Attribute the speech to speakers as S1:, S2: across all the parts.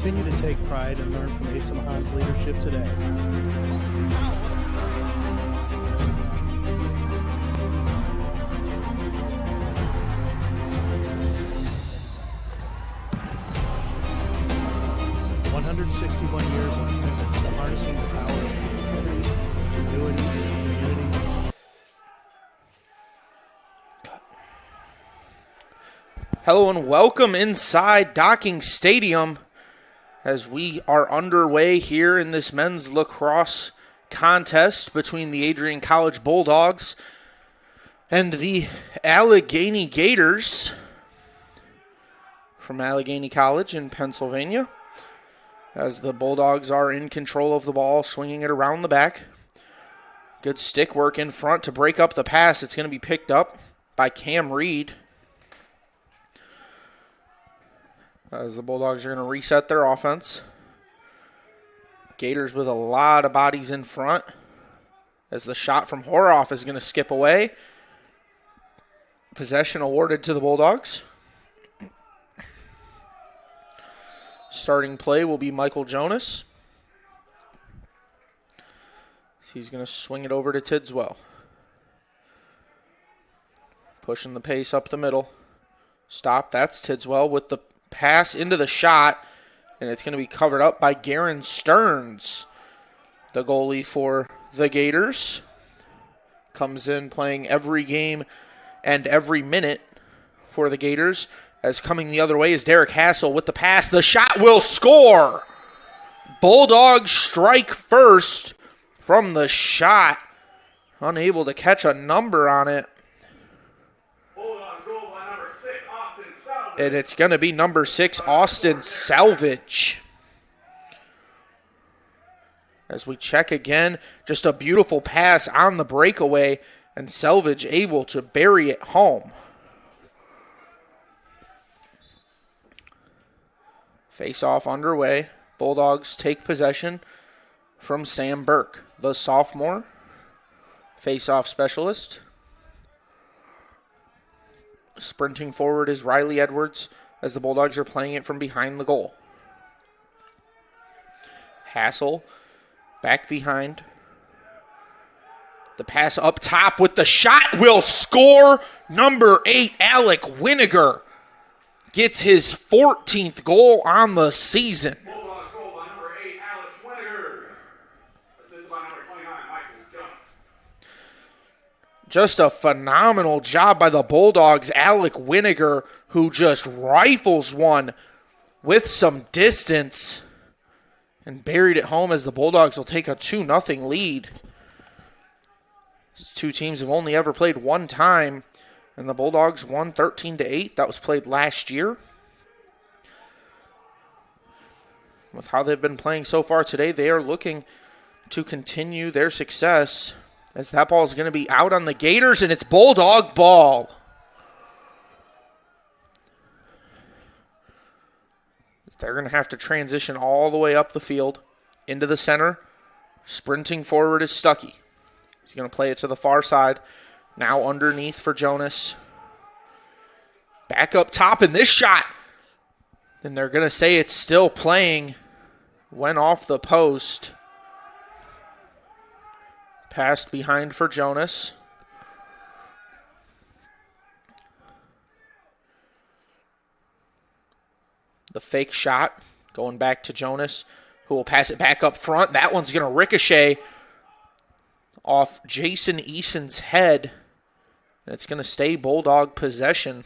S1: Continue to take pride and learn from Asa Mahan's leadership today. "161 years of commitment to harnessing the power of creativity, ingenuity, community."
S2: Hello and welcome inside Docking Stadium as we are underway here in this men's lacrosse contest between the Adrian College Bulldogs and the Allegheny Gators from Allegheny College in Pennsylvania, as the Bulldogs are in control of the ball, swinging it around the back. Good stick work in front to break up the pass. It's going to be picked up by Cam Reed, as the Bulldogs are going to reset their offense. Gators with a lot of bodies in front, as the shot from Horoff is going to skip away. Possession awarded to the Bulldogs. Starting play will be Michael Jonas. He's going to swing it over to Tidswell. Pushing the pace up the middle. Stop. That's Tidswell with the pass into the shot, and it's going to be covered up by Garen Stearns, the goalie for the Gators. Comes in playing every game and every minute for the Gators, as coming the other way is Derek Hassel with the pass. The shot will score. Bulldogs strike first from the shot. Unable to catch a number on it. And it's going to be number 6, Austin Salvage. As we check again, just a beautiful pass on the breakaway, and Salvage able to bury it home. Face-off underway. Bulldogs take possession from Sam Burke, the sophomore face-off specialist. Sprinting forward is Riley Edwards, as the Bulldogs are playing it from behind the goal. Hassel back behind. The pass up top with the shot will score. Number 8, Alec Winiger, gets his 14th goal on the season.
S3: Bulldogs goal by number 8, Alex Winiger. Assisted by number 29, Michael Jones.
S2: Just a phenomenal job by the Bulldogs. Alec Winiger, who just rifles one with some distance and buried it home, as the Bulldogs will take a 2-0 lead. These two teams have only ever played one time, and the Bulldogs won 13-8. That was played last year. With how they've been playing so far today, they are looking to continue their success, as that ball is going to be out on the Gators, and it's Bulldog ball. They're going to have to transition all the way up the field into the center. Sprinting forward is Stuckey. He's going to play it to the far side. Now underneath for Jonas. Back up top, and this shot, and they're going to say it's still playing. Went off the post. Passed behind for Jonas. The fake shot going back to Jonas, who will pass it back up front. That one's going to ricochet off Jason Eason's head. And it's going to stay Bulldog possession.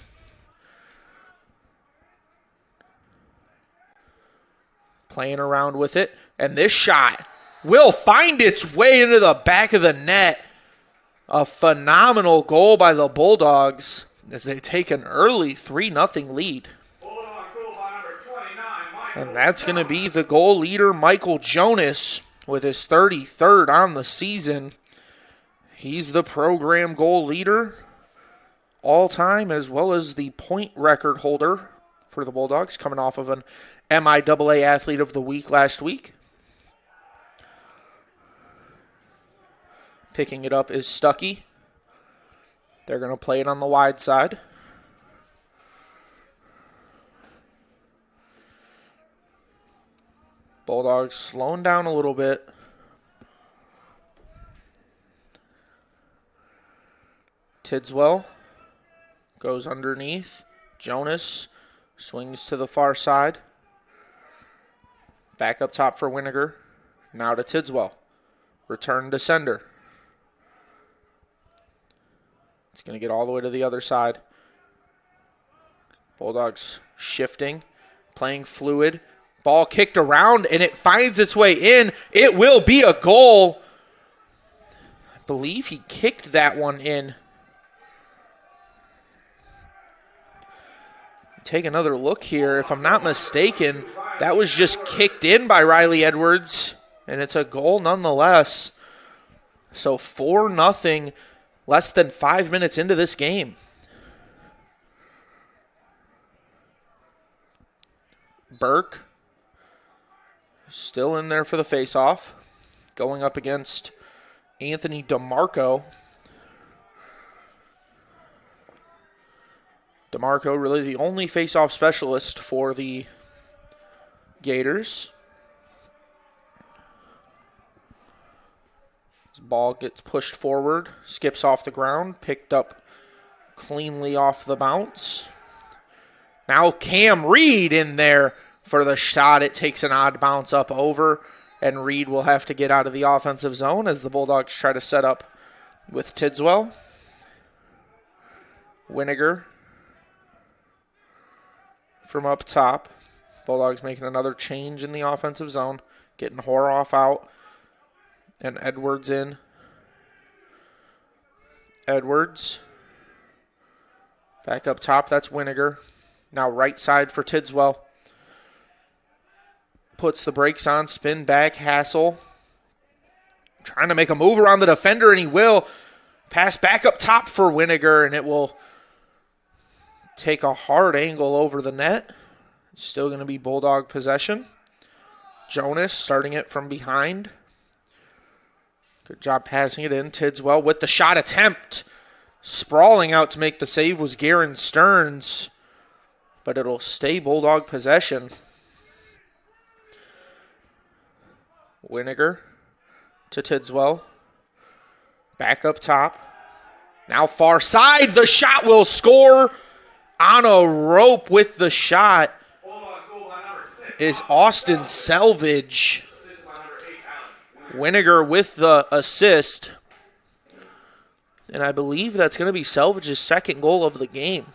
S2: Playing around with it. And this shot will find its way into the back of the net. A phenomenal goal by the Bulldogs as they take an early 3-0 lead. And that's going to be the goal leader, Michael Jonas, with his 33rd on the season. He's the program goal leader all time, as well as the point record holder for the Bulldogs, coming off of an MIAA Athlete of the Week last week. Picking it up is Stuckey. They're going to play it on the wide side. Bulldogs slowing down a little bit. Tidswell goes underneath. Jonas swings to the far side. Back up top for Winiger. Now to Tidswell. Return to sender. It's going to get all the way to the other side. Bulldogs shifting, playing fluid. Ball kicked around, and it finds its way in. It will be a goal. I believe he kicked that one in. Take another look here. If I'm not mistaken, that was just kicked in by Riley Edwards, and it's a goal nonetheless. So 4-0, less than 5 minutes into this game. Burke still in there for the faceoff, going up against Anthony DeMarco. DeMarco really the only faceoff specialist for the Gators. This ball gets pushed forward, skips off the ground, picked up cleanly off the bounce. Now Cam Reed in there for the shot. It takes an odd bounce up over, and Reed will have to get out of the offensive zone as the Bulldogs try to set up with Tidswell. Winiger from up top. Bulldogs making another change in the offensive zone, getting Horoff out and Edwards in. Edwards back up top. That's Winiger. Now right side for Tidswell. Puts the brakes on, spin back, Hassel. Trying to make a move around the defender, and he will. Pass back up top for Winiger, and it will take a hard angle over the net. It's still going to be Bulldog possession. Jonas starting it from behind. Good job passing it in. Tidswell with the shot attempt. Sprawling out to make the save was Garen Stearns, but it'll stay Bulldog possession. Winiger to Tidswell. Back up top. Now far side. The shot will score. On a rope with the shot is Austin Selvage. Winiger with the assist. And I believe that's going to be Selvage's second goal of the game.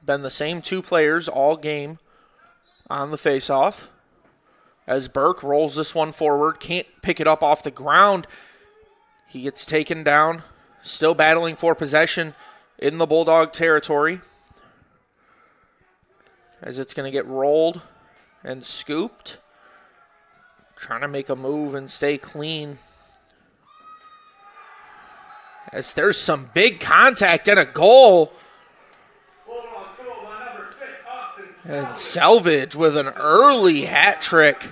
S2: Been the same two players all game on the faceoff. As Burke rolls this one forward, can't pick it up off the ground. He gets taken down, still battling for possession in the Bulldog territory. As it's going to get rolled and scooped. Trying to make a move and stay clean. As there's some big contact and a goal. And Selvage with an early hat trick.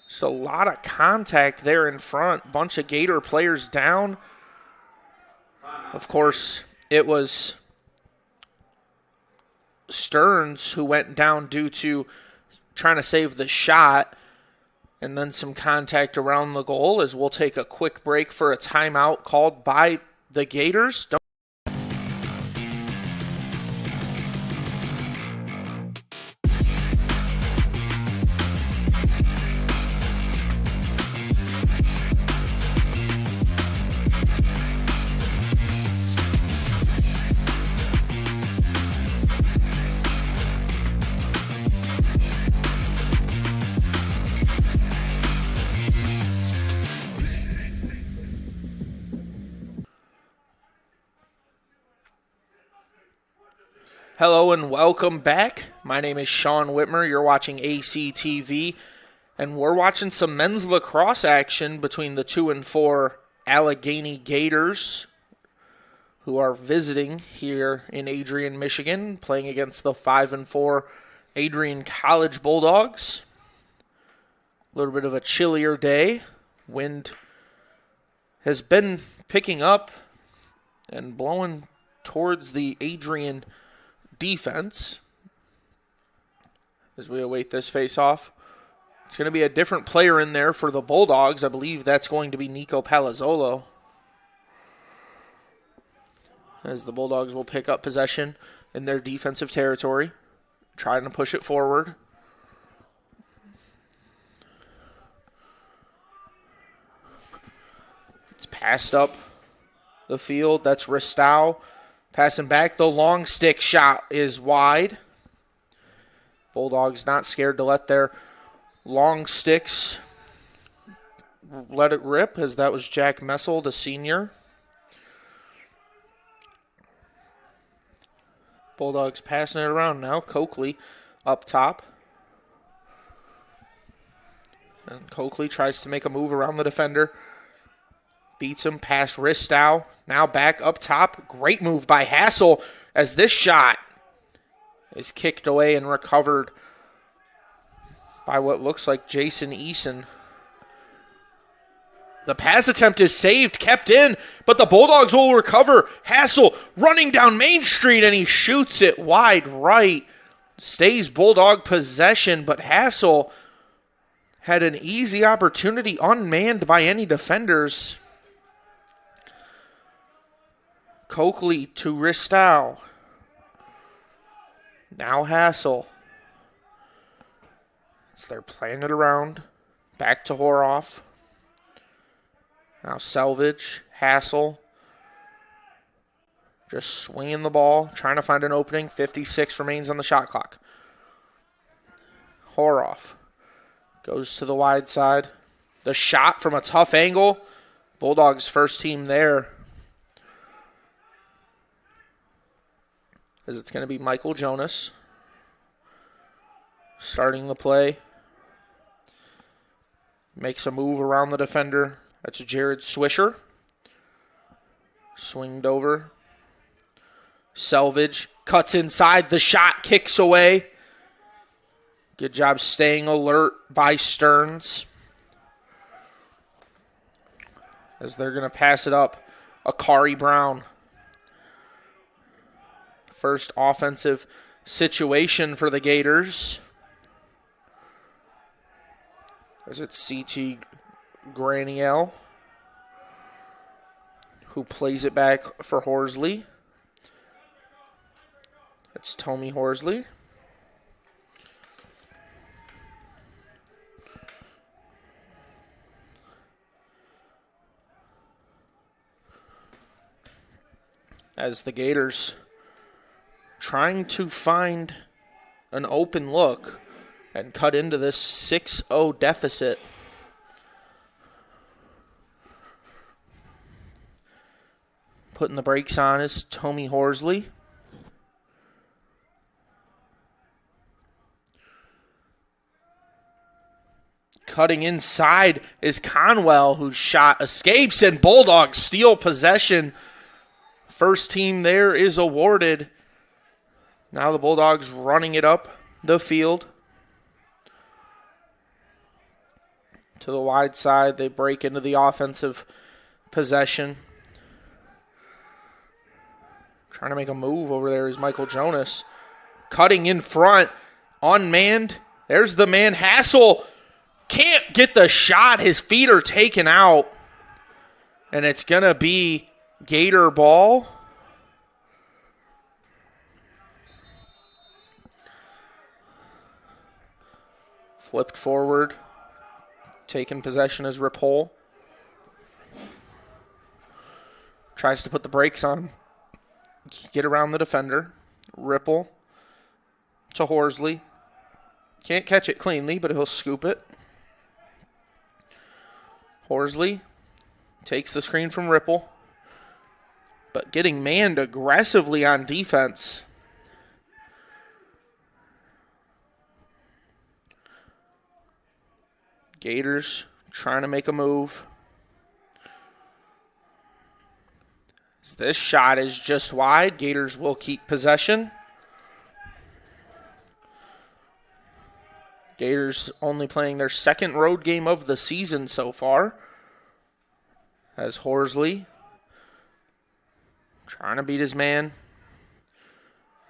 S2: Just a lot of contact there in front. Bunch of Gator players down. Of course, it was Stearns who went down due to trying to save the shot. And then some contact around the goal as we'll take a quick break for a timeout called by the Gators. Hello and welcome back. My name is Sean Whitmer. You're watching ACTV, and we're watching some men's lacrosse action between the 2-4 Allegheny Gators, who are visiting here in Adrian, Michigan, playing against the 5-4 Adrian College Bulldogs. A little bit of a chillier day. Wind has been picking up and blowing towards the Adrian defense as we await this face-off. It's going to be a different player in there for the Bulldogs. I believe that's going to be Nico Palazzolo, as the Bulldogs will pick up possession in their defensive territory, trying to push it forward. It's passed up the field. That's Ristow. Passing back. The long stick shot is wide. Bulldogs not scared to let their long sticks let it rip, as that was Jack Messel, the senior. Bulldogs passing it around now. Coakley up top. And Coakley tries to make a move around the defender. Beats him past Ristow. Now back up top. Great move by Hassel, as this shot is kicked away and recovered by what looks like Jason Eason. The pass attempt is saved, kept in, but the Bulldogs will recover. Hassel running down Main Street, and he shoots it wide right. Stays Bulldog possession, but Hassel had an easy opportunity unmanned by any defenders. Coakley to Ristow. Now Hassel. So they're playing it around. Back to Horoff. Now Selvage, Hassel. Just swinging the ball, trying to find an opening. 56 remains on the shot clock. Horoff goes to the wide side. The shot from a tough angle. Bulldogs first team there. As it's going to be Michael Jonas starting the play. Makes a move around the defender. That's Jared Swisher. Swinged over. Selvage cuts inside. The shot kicks away. Good job staying alert by Stearns. As they're going to pass it up. Akari Brown. First offensive situation for the Gators. As it's C.T. Graniel, who plays it back for Horsley. That's Tommy Horsley. As the Gators trying to find an open look and cut into this 6-0 deficit. Putting the brakes on is Tommy Horsley. Cutting inside is Conwell, whose shot escapes, and Bulldogs steal possession. First team there is awarded. Now the Bulldogs running it up the field. To the wide side, they break into the offensive possession. Trying to make a move over there is Michael Jonas. Cutting in front, unmanned. There's the man, Hassel. Can't get the shot. His feet are taken out. And it's going to be Gator ball. Flipped forward. Taking possession is Ripoll. Tries to put the brakes on. Get around the defender. Ripple to Horsley. Can't catch it cleanly, but he'll scoop it. Horsley takes the screen from Ripple, but getting manned aggressively on defense. Gators trying to make a move. This shot is just wide. Gators will keep possession. Gators only playing their second road game of the season so far, As Horsley trying to beat his man.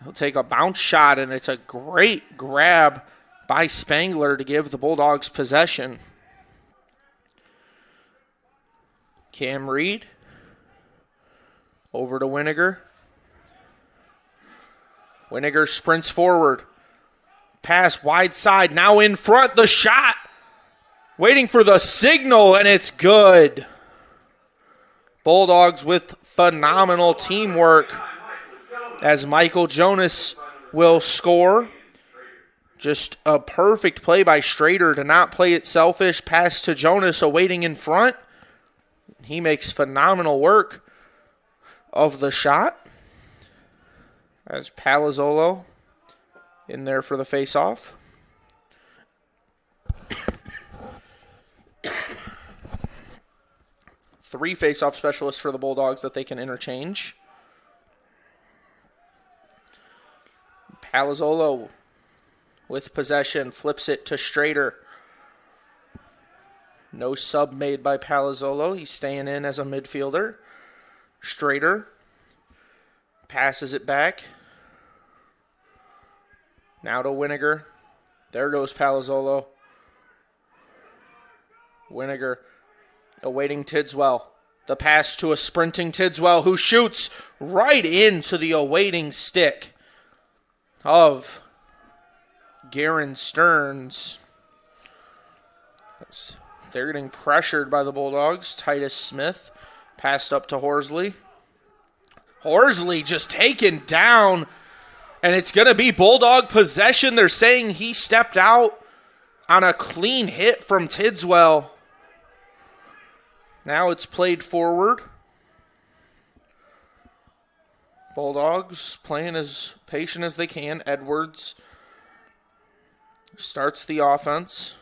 S2: He'll take a bounce shot, and it's a great grab by Spangler to give the Bulldogs possession. Cam Reed over to Winiger. Winiger sprints forward. Pass wide side, now in front, the shot. Waiting for the signal, and it's good. Bulldogs with phenomenal teamwork as Michael Jonas will score. Just a perfect play by Strader to not play it selfish. Pass to Jonas, awaiting in front. He makes phenomenal work of the shot. As Palazzolo in there for the face-off. Three face-off specialists for the Bulldogs that they can interchange. Palazzolo with possession, flips it to Strader. No sub made by Palazzolo. He's staying in as a midfielder. Strader passes it back. Now to Winiger. There goes Palazzolo. Winiger awaiting Tidswell. The pass to a sprinting Tidswell who shoots right into the awaiting stick of Garen Stearns. They're getting pressured by the Bulldogs. Titus Smith passed up to Horsley. Horsley just taken down, and it's going to be Bulldog possession. They're saying he stepped out on a clean hit from Tidswell. Now it's played forward. Bulldogs playing as patient as they can. Edwards starts the offense.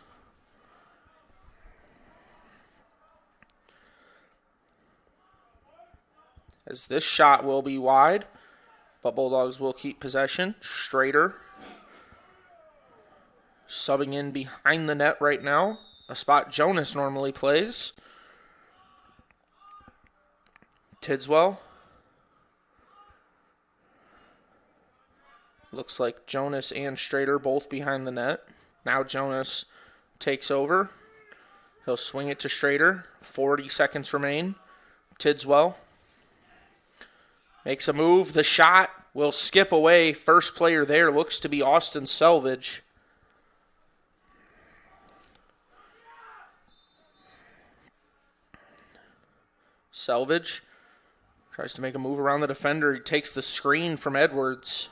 S2: As this shot will be wide, but Bulldogs will keep possession. Strader subbing in behind the net right now, a spot Jonas normally plays. Tidswell. Looks like Jonas and Strader both behind the net. Now Jonas takes over. He'll swing it to Strader. 40 seconds remain. Tidswell makes a move. The shot will skip away. First player there looks to be Austin Selvage. Selvage tries to make a move around the defender. He takes the screen from Edwards.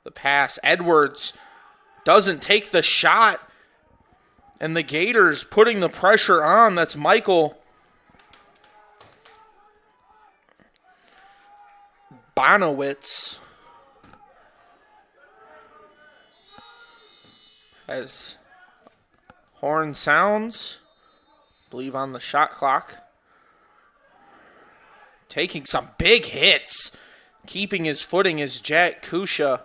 S2: The pass. Edwards doesn't take the shot. And the Gators putting the pressure on. That's Michael Bonowitz. As horn sounds, I believe on the shot clock. Taking some big hits. Keeping his footing is Jack Kusha.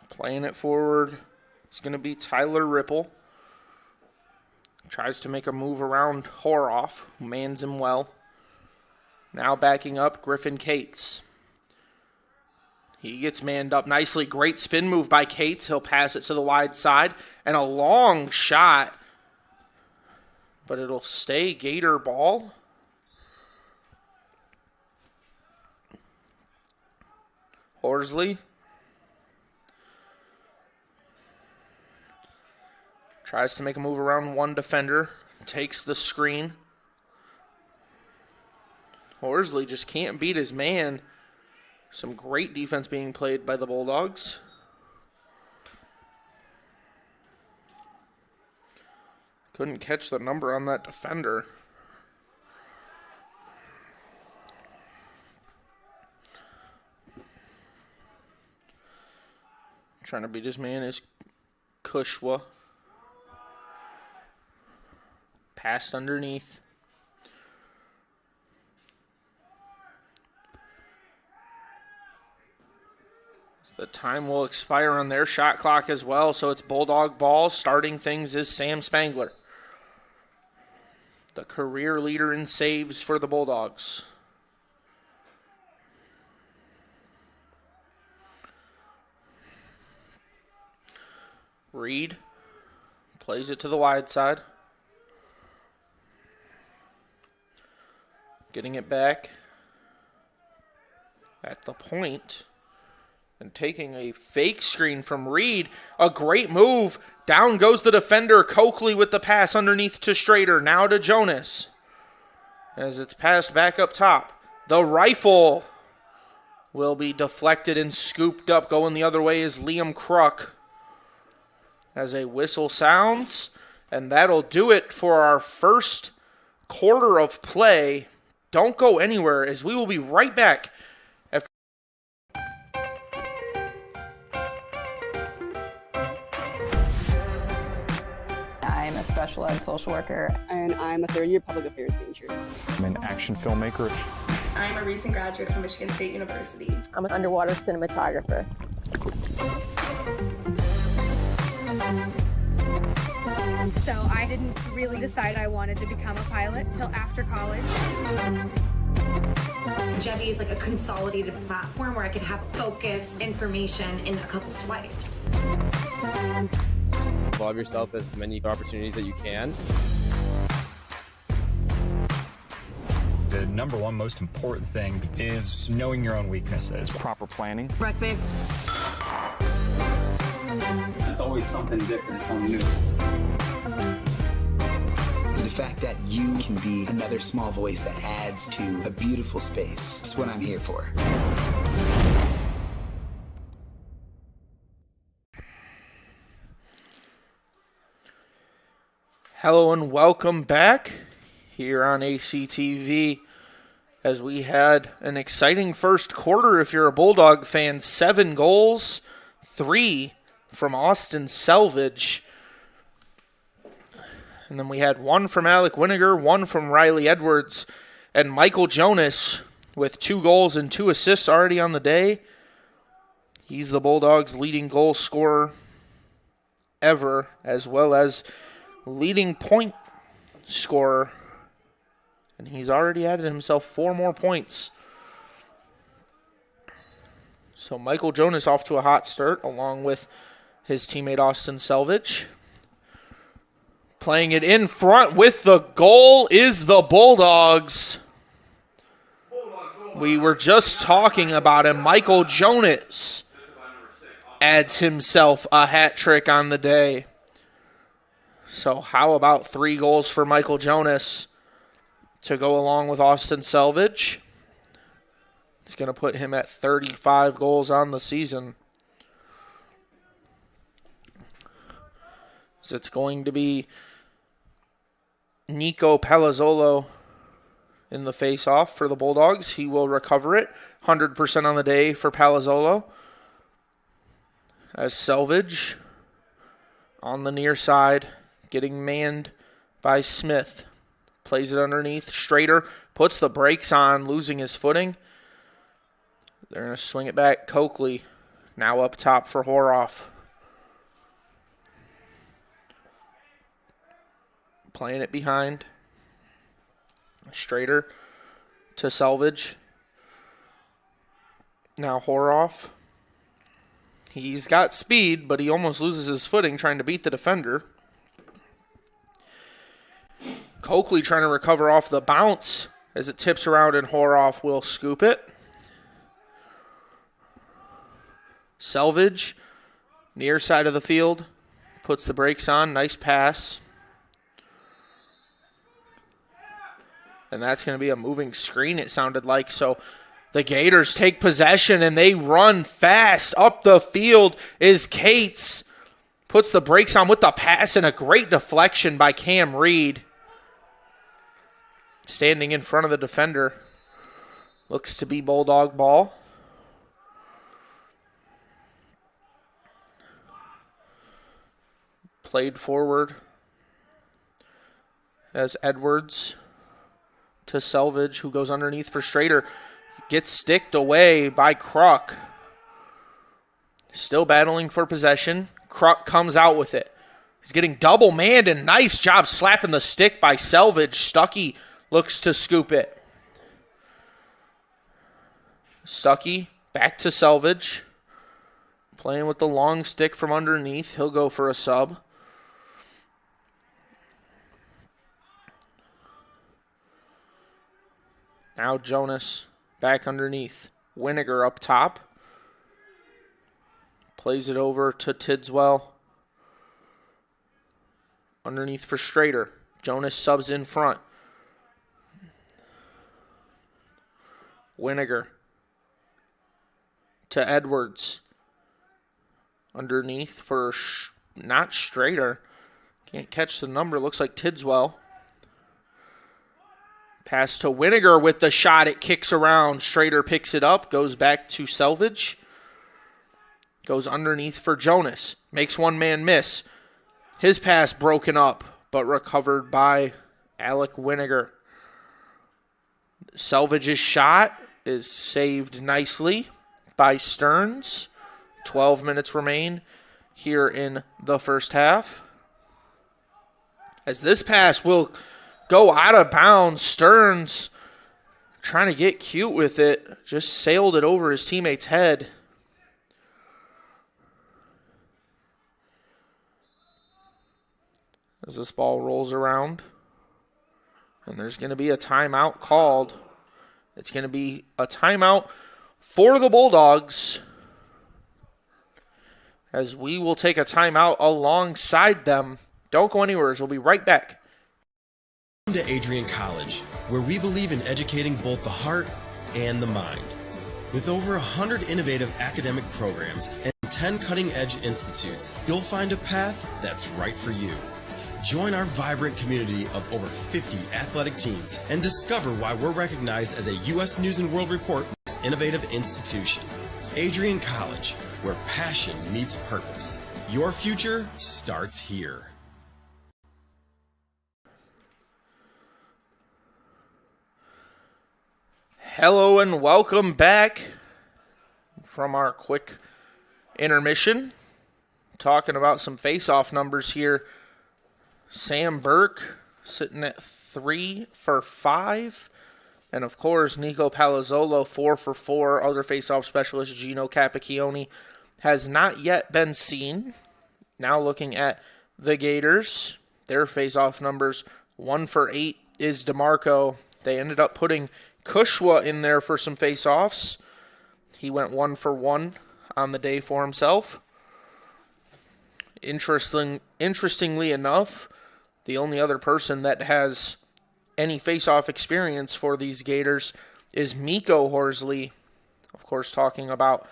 S2: Playing it forward. It's going to be Tyler Ripple. Tries to make a move around Horoff, who mans him well. Now backing up, Griffin Cates. He gets manned up nicely. Great spin move by Cates. He'll pass it to the wide side. And a long shot. But it'll stay Gator ball. Horsley. Tries to make a move around one defender. Takes the screen. Horsley just can't beat his man. Some great defense being played by the Bulldogs. Couldn't catch the number on that defender. Trying to beat his man is Kushwa. Passed underneath. The time will expire on their shot clock as well, so it's Bulldog ball. Starting things is Sam Spangler, the career leader in saves for the Bulldogs. Reed plays it to the wide side. Getting it back at the point and taking a fake screen from Reed. A great move. Down goes the defender. Coakley with the pass underneath to Strader. Now to Jonas as it's passed back up top. The rifle will be deflected and scooped up. Going the other way is Liam Kruk as a whistle sounds. And that'll do it for our first quarter of play. Don't go anywhere as we will be right back.
S4: I'm a special ed social worker.
S5: And I'm a third-year public affairs major.
S6: I'm an action filmmaker.
S7: I'm a recent graduate from Michigan State University.
S8: I'm an underwater cinematographer.
S9: So I didn't really decide I wanted to become a pilot till after college.
S10: Jevy is like a consolidated platform where I could have focused information in a couple swipes.
S11: Involve yourself as many opportunities that you can.
S6: The number one most important thing is knowing your own weaknesses. Proper planning.
S10: Breakfast.
S12: It's always something different, something new.
S13: The fact that you can be another small voice that adds to a beautiful space. That's what I'm here for.
S2: Hello and welcome back here on ACTV as we had an exciting first quarter if you're a Bulldog fan. 7 goals, 3 from Austin Selvage. And then we had 1 from Alec Winiger, 1 from Riley Edwards, and Michael Jonas with 2 goals and 2 assists already on the day. He's the Bulldogs' leading goal scorer ever, as well as leading point scorer. And he's already added himself 4 more points. So Michael Jonas off to a hot start, along with his teammate Austin Selvage. Playing it in front with the goal is the Bulldogs. We were just talking about him. Michael Jonas adds himself a hat trick on the day. So how about 3 goals for Michael Jonas to go along with Austin Selvage? It's going to put him at 35 goals on the season. So it's going to be Nico Palazzolo in the face-off for the Bulldogs. He will recover it. 100% on the day for Palazzolo. As Selvage on the near side, getting manned by Smith. Plays it underneath. Strader puts the brakes on, losing his footing. They're going to swing it back. Coakley now up top for Horoff. Playing it behind. Strader to Selvage. Now Horoff. He's got speed, but he almost loses his footing trying to beat the defender. Coakley trying to recover off the bounce as it tips around and Horoff will scoop it. Selvage, near side of the field, puts the brakes on. Nice pass. And that's going to be a moving screen, it sounded like. So the Gators take possession and they run fast. Up the field is Cates. Puts the brakes on with the pass and a great deflection by Cam Reed. Standing in front of the defender. Looks to be Bulldog ball. Played forward as Edwards to Selvage, who goes underneath for Strader. Gets sticked away by Kruk. Still battling for possession. Kruk comes out with it. He's getting double manned, and nice job slapping the stick by Selvage. Stuckey looks to scoop it. Stuckey back to Selvage. Playing with the long stick from underneath. He'll go for a sub. Now Jonas back underneath. Winiger up top. Plays it over to Tidswell. Underneath for Strader. Jonas subs in front. Winiger to Edwards. Underneath for not Strader. Can't catch the number. Looks like Tidswell. Pass to Winiger with the shot. It kicks around. Strader picks it up. Goes back to Selvage. Goes underneath for Jonas. Makes one man miss. His pass broken up, but recovered by Alec Winiger. Selvage's shot is saved nicely by Stearns. 12 minutes remain here in the first half. As this pass will go out of bounds, Stearns trying to get cute with it. Just sailed it over his teammate's head. As this ball rolls around. And there's going to be a timeout called. It's going to be a timeout for the Bulldogs. As we will take a timeout alongside them. Don't go anywhere, as we'll be right back.
S14: Welcome to Adrian College, where we believe in educating both the heart and the mind. With over 100 innovative academic programs and 10 cutting-edge institutes, you'll find a path that's right for you. Join our vibrant community of over 50 athletic teams and discover why we're recognized as a U.S. News & World Report most innovative institution. Adrian College, where passion meets purpose. Your future starts here.
S2: Hello and welcome back from our quick intermission. Talking about some face-off numbers here. Sam Burke sitting at 3 for 5. And, of course, Nico Palazzolo 4 for 4. Other face-off specialist Gino Capacchione has not yet been seen. Now looking at the Gators. Their face-off numbers, 1 for 8 is DeMarco. They ended up putting Kushwa in there for some face-offs. He went 1 for 1 on the day for himself. Interestingly enough, the only other person that has any face-off experience for these Gators is Miko Horsley. Of course, talking about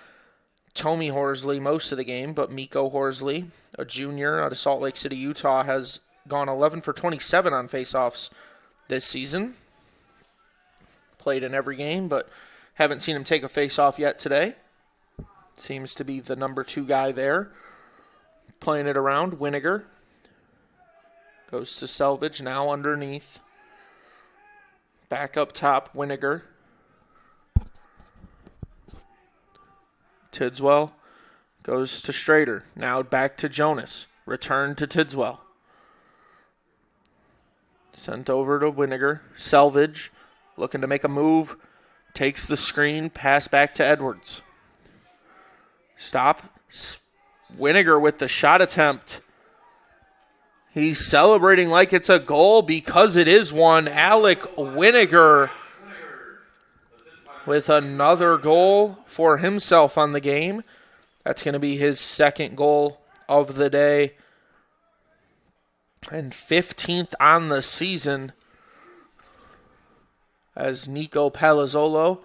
S2: Tommy Horsley most of the game, but Miko Horsley, a junior out of Salt Lake City, Utah, has gone 11 for 27 on face-offs this season. Played in every game, but haven't seen him take a face-off yet today. Seems to be the number 2 guy there. Playing it around, Winiger. Goes to Selvage, now underneath. Back up top, Winiger. Tidswell goes to Strader. Now back to Jonas. Return to Tidswell. Sent over to Winiger. Selvage looking to make a move. Takes the screen. Pass back to Edwards. Stop. Winiger with the shot attempt. He's celebrating like it's a goal because it is one. Alec Winiger with another goal for himself on the game. That's going to be his second goal of the day. And 15th on the season as Nico Palazzolo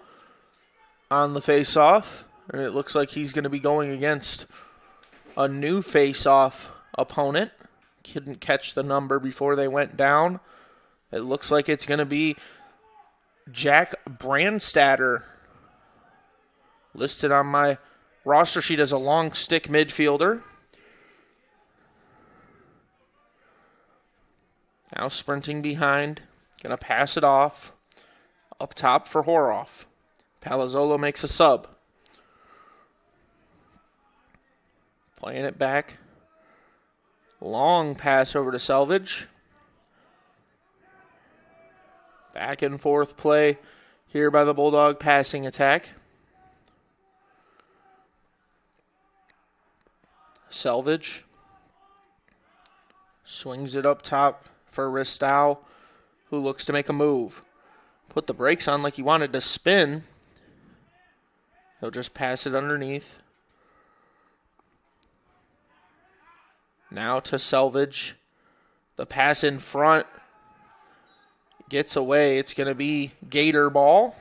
S2: on the face-off. And it looks like he's going to be going against a new face-off opponent. Couldn't catch the number before they went down. It looks like it's going to be Jack Brandstatter. Listed on my roster sheet as a long stick midfielder. Now sprinting behind. Going to pass it off. Up top for Horoff. Palazzolo makes a sub. Playing it back. Long pass over to Selvage. Back and forth play here by the Bulldog passing attack. Selvage. Swings it up top for Ristow, who looks to make a move. Put the brakes on like he wanted to spin. He'll just pass it underneath. Now to Selvage. The pass in front. Gets away. It's going to be Gator ball.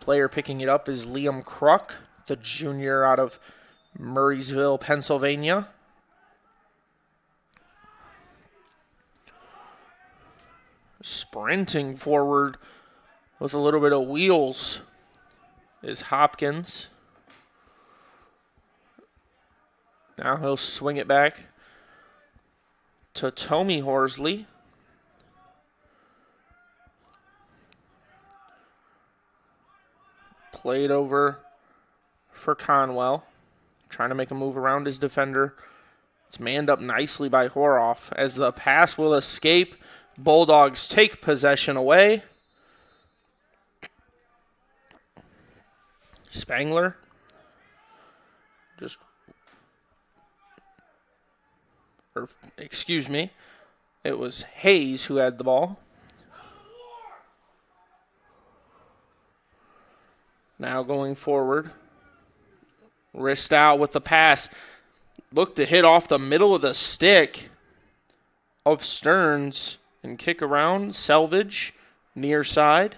S2: Player picking it up is Liam Kruk, the junior out of Murraysville, Pennsylvania. Sprinting forward with a little bit of wheels is Hopkins. Now he'll swing it back to Tommy Horsley. Played over for Conwell. Trying to make a move around his defender. It's manned up nicely by Horoff as the pass will escape. Bulldogs take possession away. Spangler. Excuse me. It was Hayes who had the ball. Now going forward. Wrist out with the pass. Looked to hit off the middle of the stick of Stearns and kick around. Selvage near side.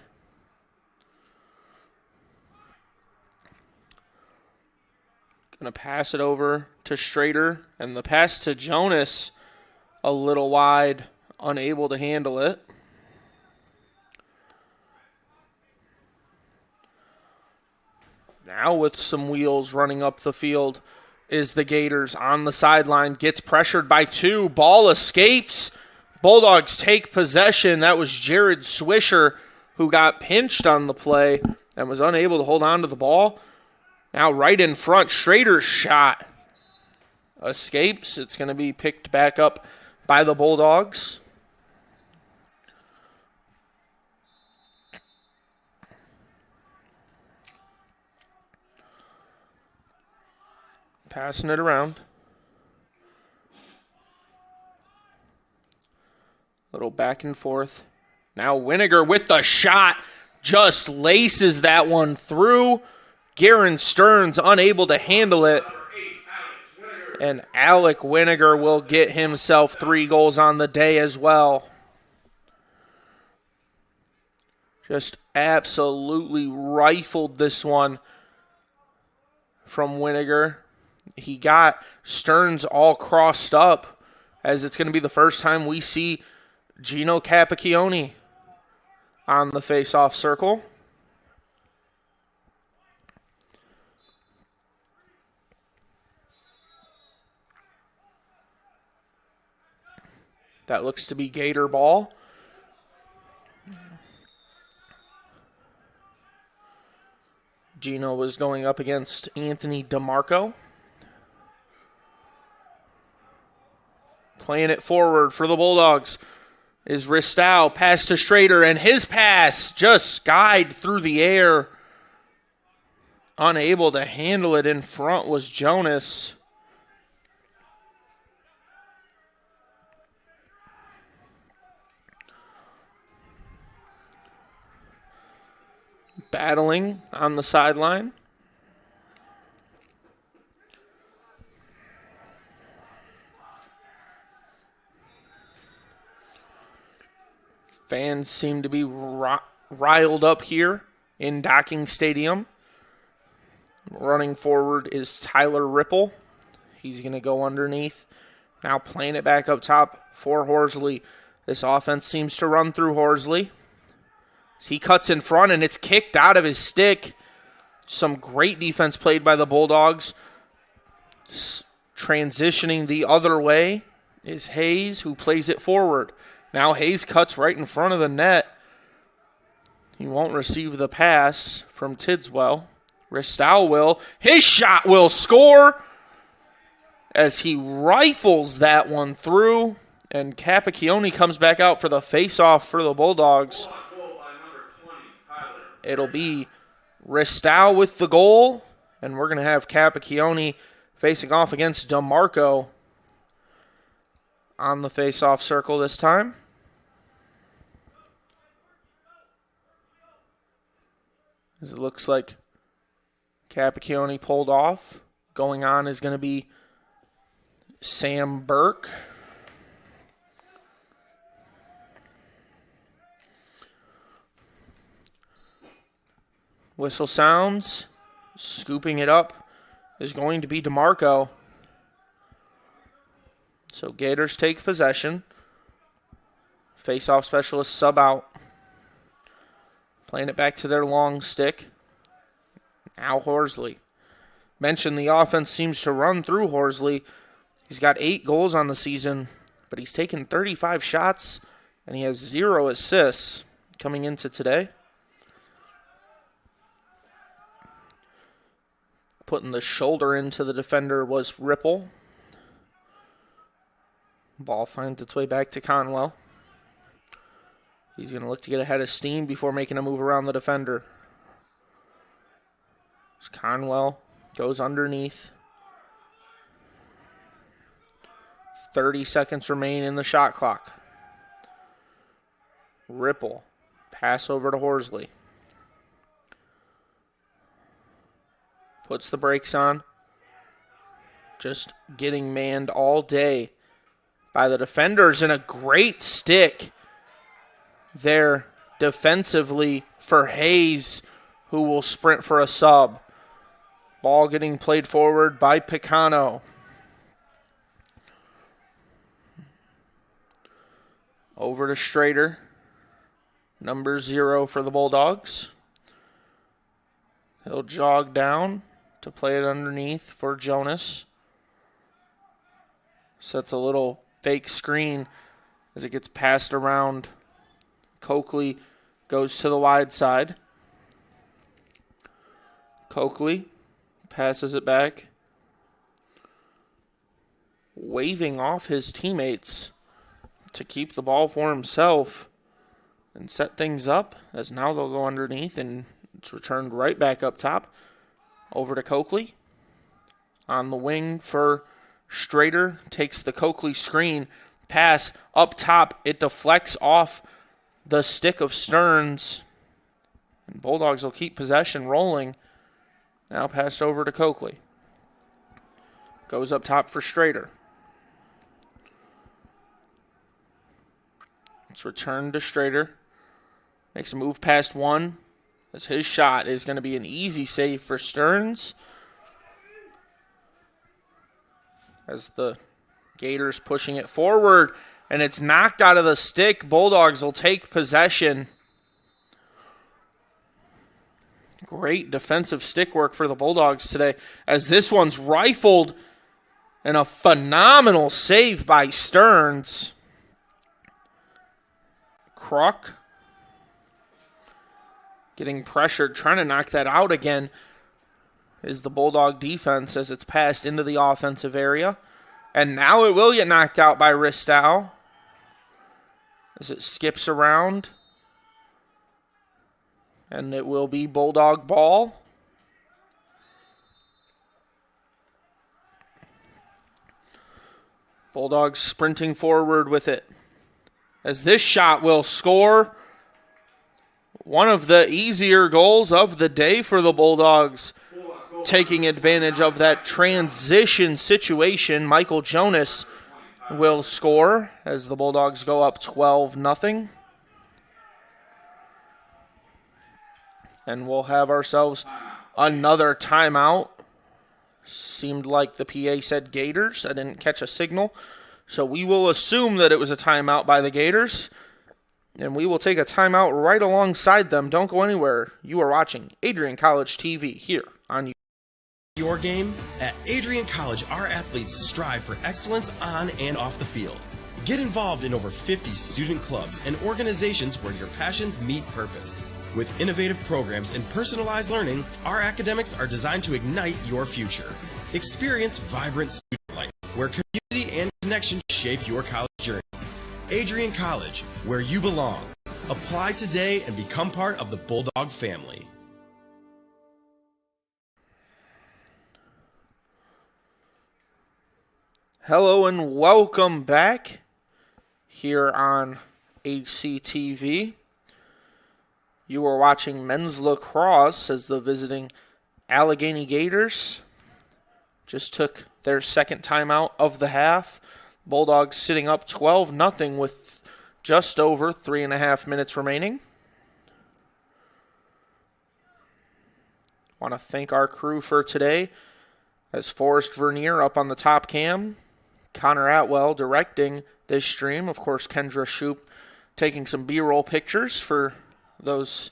S2: Going to pass it over to Schrader. And the pass to Jonas a little wide. Unable to handle it. Now with some wheels running up the field is the Gators on the sideline. Gets pressured by two. Ball escapes. Bulldogs take possession. That was Jared Swisher who got pinched on the play and was unable to hold on to the ball. Now right in front, Schrader's shot escapes. It's going to be picked back up by the Bulldogs. Passing it around. Little back and forth. Now Winiger with the shot. Just laces that one through. Garen Stearns unable to handle it. And Alec Winiger will get himself 3 goals on the day as well. Just absolutely rifled this one from Winiger. He got Stearns all crossed up, as it's going to be the first time we see Gino Capacchione on the face-off circle. That looks to be Gator ball. Gino was going up against Anthony DeMarco. Playing it forward for the Bulldogs is Ristow. Pass to Schrader, and his pass just skied through the air. Unable to handle it in front was Jonas. Battling on the sideline. Fans seem to be riled up here in Docking Stadium. Running forward is Tyler Ripple. He's going to go underneath. Now playing it back up top for Horsley. This offense seems to run through Horsley. As he cuts in front and it's kicked out of his stick. Some great defense played by the Bulldogs. Transitioning the other way is Hayes, who plays it forward. Now Hayes cuts right in front of the net. He won't receive the pass from Tidswell. Ristow will. His shot will score. as he rifles that one through, and Capacchione comes back out for the face-off for the Bulldogs. It'll be Ristow with the goal, and we're going to have Capacchione facing off against DeMarco on the face-off circle this time. As it looks like Capacchione pulled off. Going on is going to be Sam Burke. Whistle sounds. Scooping it up is going to be DeMarco. So Gators take possession. Face-off specialist sub out. Playing it back to their long stick. Now Horsley. Mentioned the offense seems to run through Horsley. He's got 8 goals on the season, but he's taken 35 shots, and he has 0 assists coming into today. Putting the shoulder into the defender was Ripple. Ball finds its way back to Conwell. He's going to look to get ahead of steam before making a move around the defender. As Conwell goes underneath. 30 seconds remain in the shot clock. Ripple. Pass over to Horsley. Puts the brakes on. Just getting manned all day by the defenders, and a great stick there defensively for Hayes, who will sprint for a sub. Ball getting played forward by Picano. Over to Strader. Number 0 for the Bulldogs. He'll jog down to play it underneath for Jonas. Sets a little fake screen as it gets passed around. Coakley goes to the wide side. Coakley passes it back. Waving off his teammates to keep the ball for himself and set things up, as now they'll go underneath and it's returned right back up top. Over to Coakley. On the wing for Strader. Takes the Coakley screen. Pass up top. It deflects off the stick of Stearns. And Bulldogs will keep possession rolling. Now passed over to Coakley. Goes up top for Strader. It's returned to Strader. Makes a move past one, as his shot is going to be an easy save for Stearns. As the Gators pushing it forward, and it's knocked out of the stick. Bulldogs will take possession. Great defensive stick work for the Bulldogs today, as this one's rifled, and a phenomenal save by Stearns. Kruk getting pressured, trying to knock that out again, is the Bulldog defense as it's passed into the offensive area. And now it will get knocked out by Ristow as it skips around. And it will be Bulldog ball. Bulldogs sprinting forward with it, as this shot will score one of the easier goals of the day for the Bulldogs. Taking advantage of that transition situation, Michael Jonas will score as the Bulldogs go up 12-0. And we'll have ourselves another timeout. Seemed like the PA said Gators. I didn't catch a signal. So we will assume that it was a timeout by the Gators. And we will take a timeout right alongside them. Don't go anywhere. You are watching Adrian College TV here on YouTube.
S14: Your game? At Adrian College, our athletes strive for excellence on and off the field. Get involved in over 50 student clubs and organizations where your passions meet purpose. With innovative programs and personalized learning, our academics are designed to ignite your future. Experience vibrant student life, where community and connection shape your college journey. Adrian College, where you belong. Apply today and become part of the Bulldog family.
S2: Hello and welcome back here on HCTV. You are watching men's lacrosse as the visiting Allegheny Gators just took their second timeout of the half. Bulldogs sitting up 12-0 with just over 3.5 minutes remaining. Want to thank our crew for today as Forrest Vernier up on the top cam, Connor Atwell directing this stream. Of course, Kendra Shoup taking some B-roll pictures for those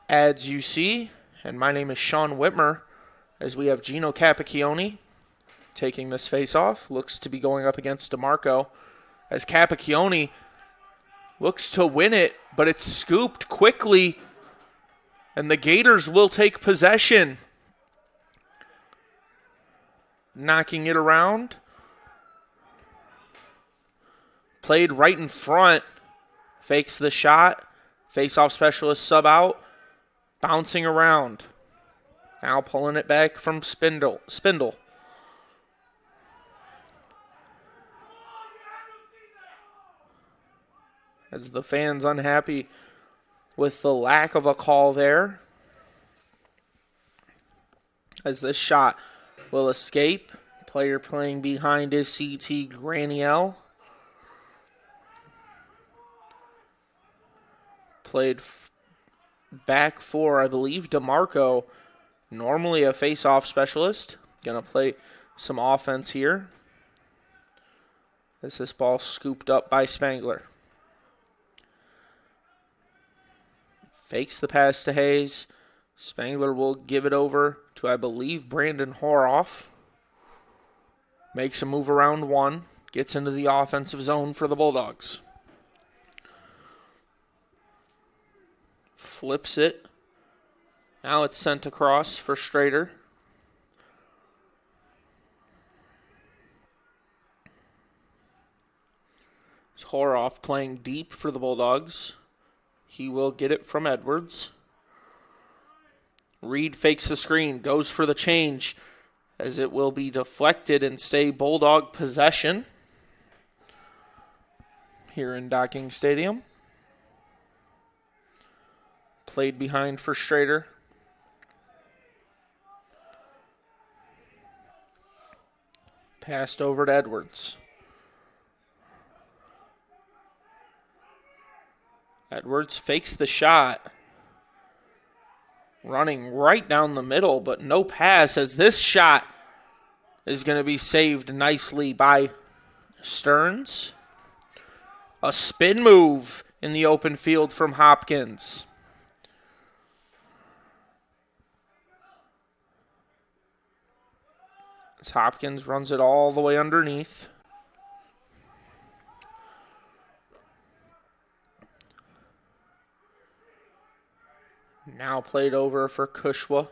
S2: ads you see. And my name is Sean Whitmer as we have Gino Capacchione taking this face-off. Looks to be going up against DeMarco as Capacchione looks to win it, but it's scooped quickly, and the Gators will take possession. Knocking it around. Played right in front. Fakes the shot. Face-off specialist sub out. Bouncing around. Now pulling it back from Spindle. As the fans unhappy with the lack of a call there. As this shot will escape. Player playing behind is CT Graniel. Played back for, I believe, DeMarco. Normally a face-off specialist. Going to play some offense here. As this ball scooped up by Spangler. Fakes the pass to Hayes. Spangler will give it over to, I believe, Brandon Horoff. Makes a move around one. Gets into the offensive zone for the Bulldogs. Flips it. Now it's sent across for Strader. It's Horoff playing deep for the Bulldogs. He will get it from Edwards. Reed fakes the screen, goes for the change, as it will be deflected and stay Bulldog possession here in Docking Stadium. Played behind for Strader. Passed over to Edwards. Edwards fakes the shot. Running right down the middle, but no pass as this shot is going to be saved nicely by Stearns. A spin move in the open field from Hopkins. As Hopkins runs it all the way underneath. Now played over for Kushwa.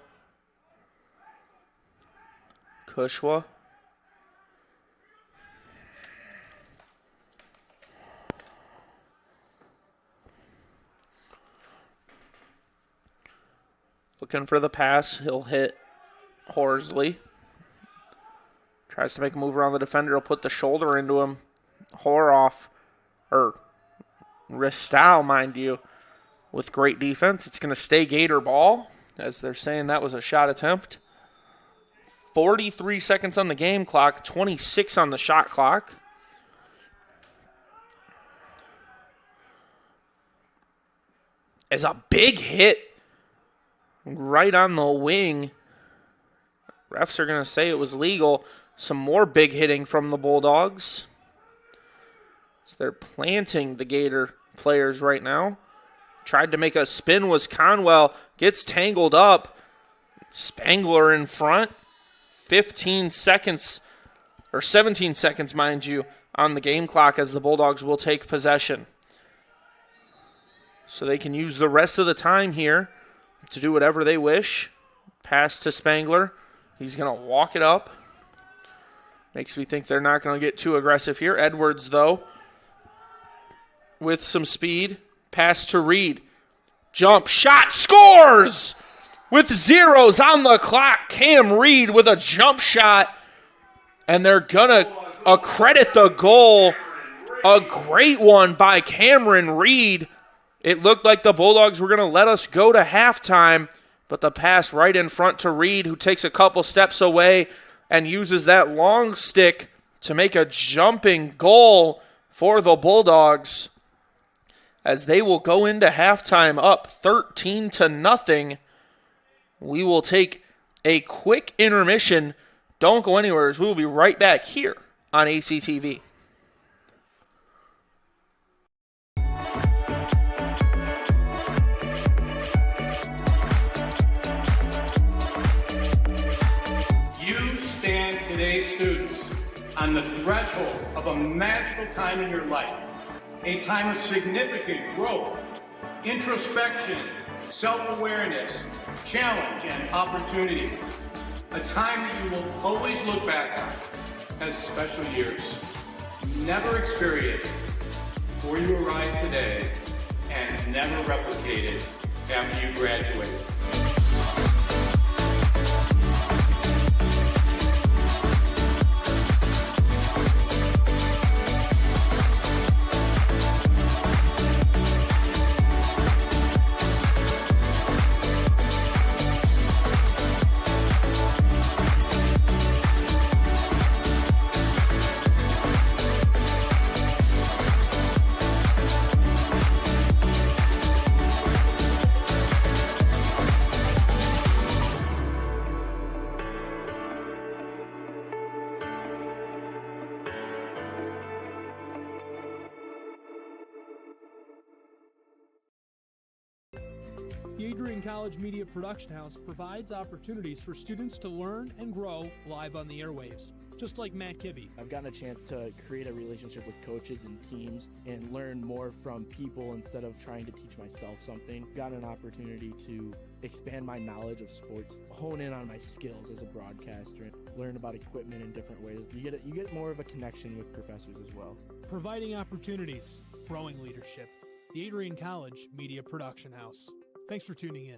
S2: Looking for the pass. He'll hit Horsley. Tries to make a move around the defender. He'll put the shoulder into him. Horoff, or Ristal, mind you, with great defense. It's going to stay Gator ball, as they're saying that was a shot attempt. 43 seconds on the game clock, 26 on the shot clock. As a big hit right on the wing. Refs are going to say it was legal. Some more big hitting from the Bulldogs. So they're planting the Gator players right now. Tried to make a spin was Conwell. Gets tangled up. Spangler in front. 15 seconds, or 17 seconds, mind you, on the game clock as the Bulldogs will take possession. So they can use the rest of the time here to do whatever they wish. Pass to Spangler. He's going to walk it up. Makes me think they're not going to get too aggressive here. Edwards, though, with some speed. Pass to Reed. Jump shot, scores! With zeros on the clock, Cam Reed with a jump shot. And they're going to accredit the goal. A great one by Cameron Reed. It looked like the Bulldogs were going to let us go to halftime, but the pass right in front to Reed, who takes a couple steps away and uses that long stick to make a jumping goal for the Bulldogs, as they will go into halftime up 13-0. We will take a quick intermission. Don't go anywhere, as we will be right back here on ACTV.
S3: You stand today, students, on the threshold of a magical time in your life, a time of significant growth, introspection, self-awareness, challenge, and opportunity. A time that you will always look back on as special years. Never experienced before you arrived today, and never replicated after you graduate.
S1: The Adrian College Media Production House provides opportunities for students to learn and grow live on the airwaves, just like Matt Kibbe.
S15: I've gotten a chance to create a relationship with coaches and teams and learn more from people instead of trying to teach myself something. Got an opportunity to expand my knowledge of sports, hone in on my skills as a broadcaster, and learn about equipment in different ways. You get more of a connection with professors as well.
S1: Providing opportunities, growing leadership. The Adrian College Media Production House. Thanks for tuning in.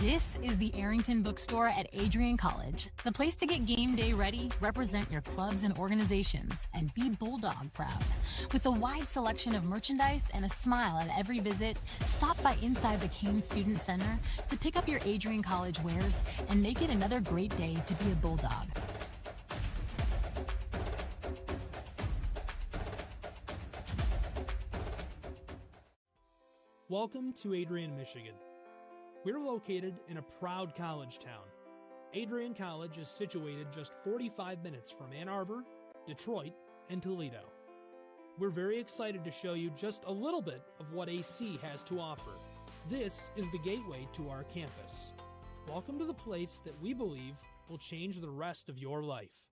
S16: This is the Arrington Bookstore at Adrian College, the place to get game day ready, represent your clubs and organizations, and be Bulldog proud. With a wide selection of merchandise and a smile at every visit, stop by inside the Kane Student Center to pick up your Adrian College wares and make it another great day to be a Bulldog.
S1: Welcome to Adrian, Michigan. We're located in a proud college town. Adrian College is situated just 45 minutes from Ann Arbor, Detroit, and Toledo. We're very excited to show you just a little bit of what AC has to offer. This is the gateway to our campus. Welcome to the place that we believe will change the rest of your life.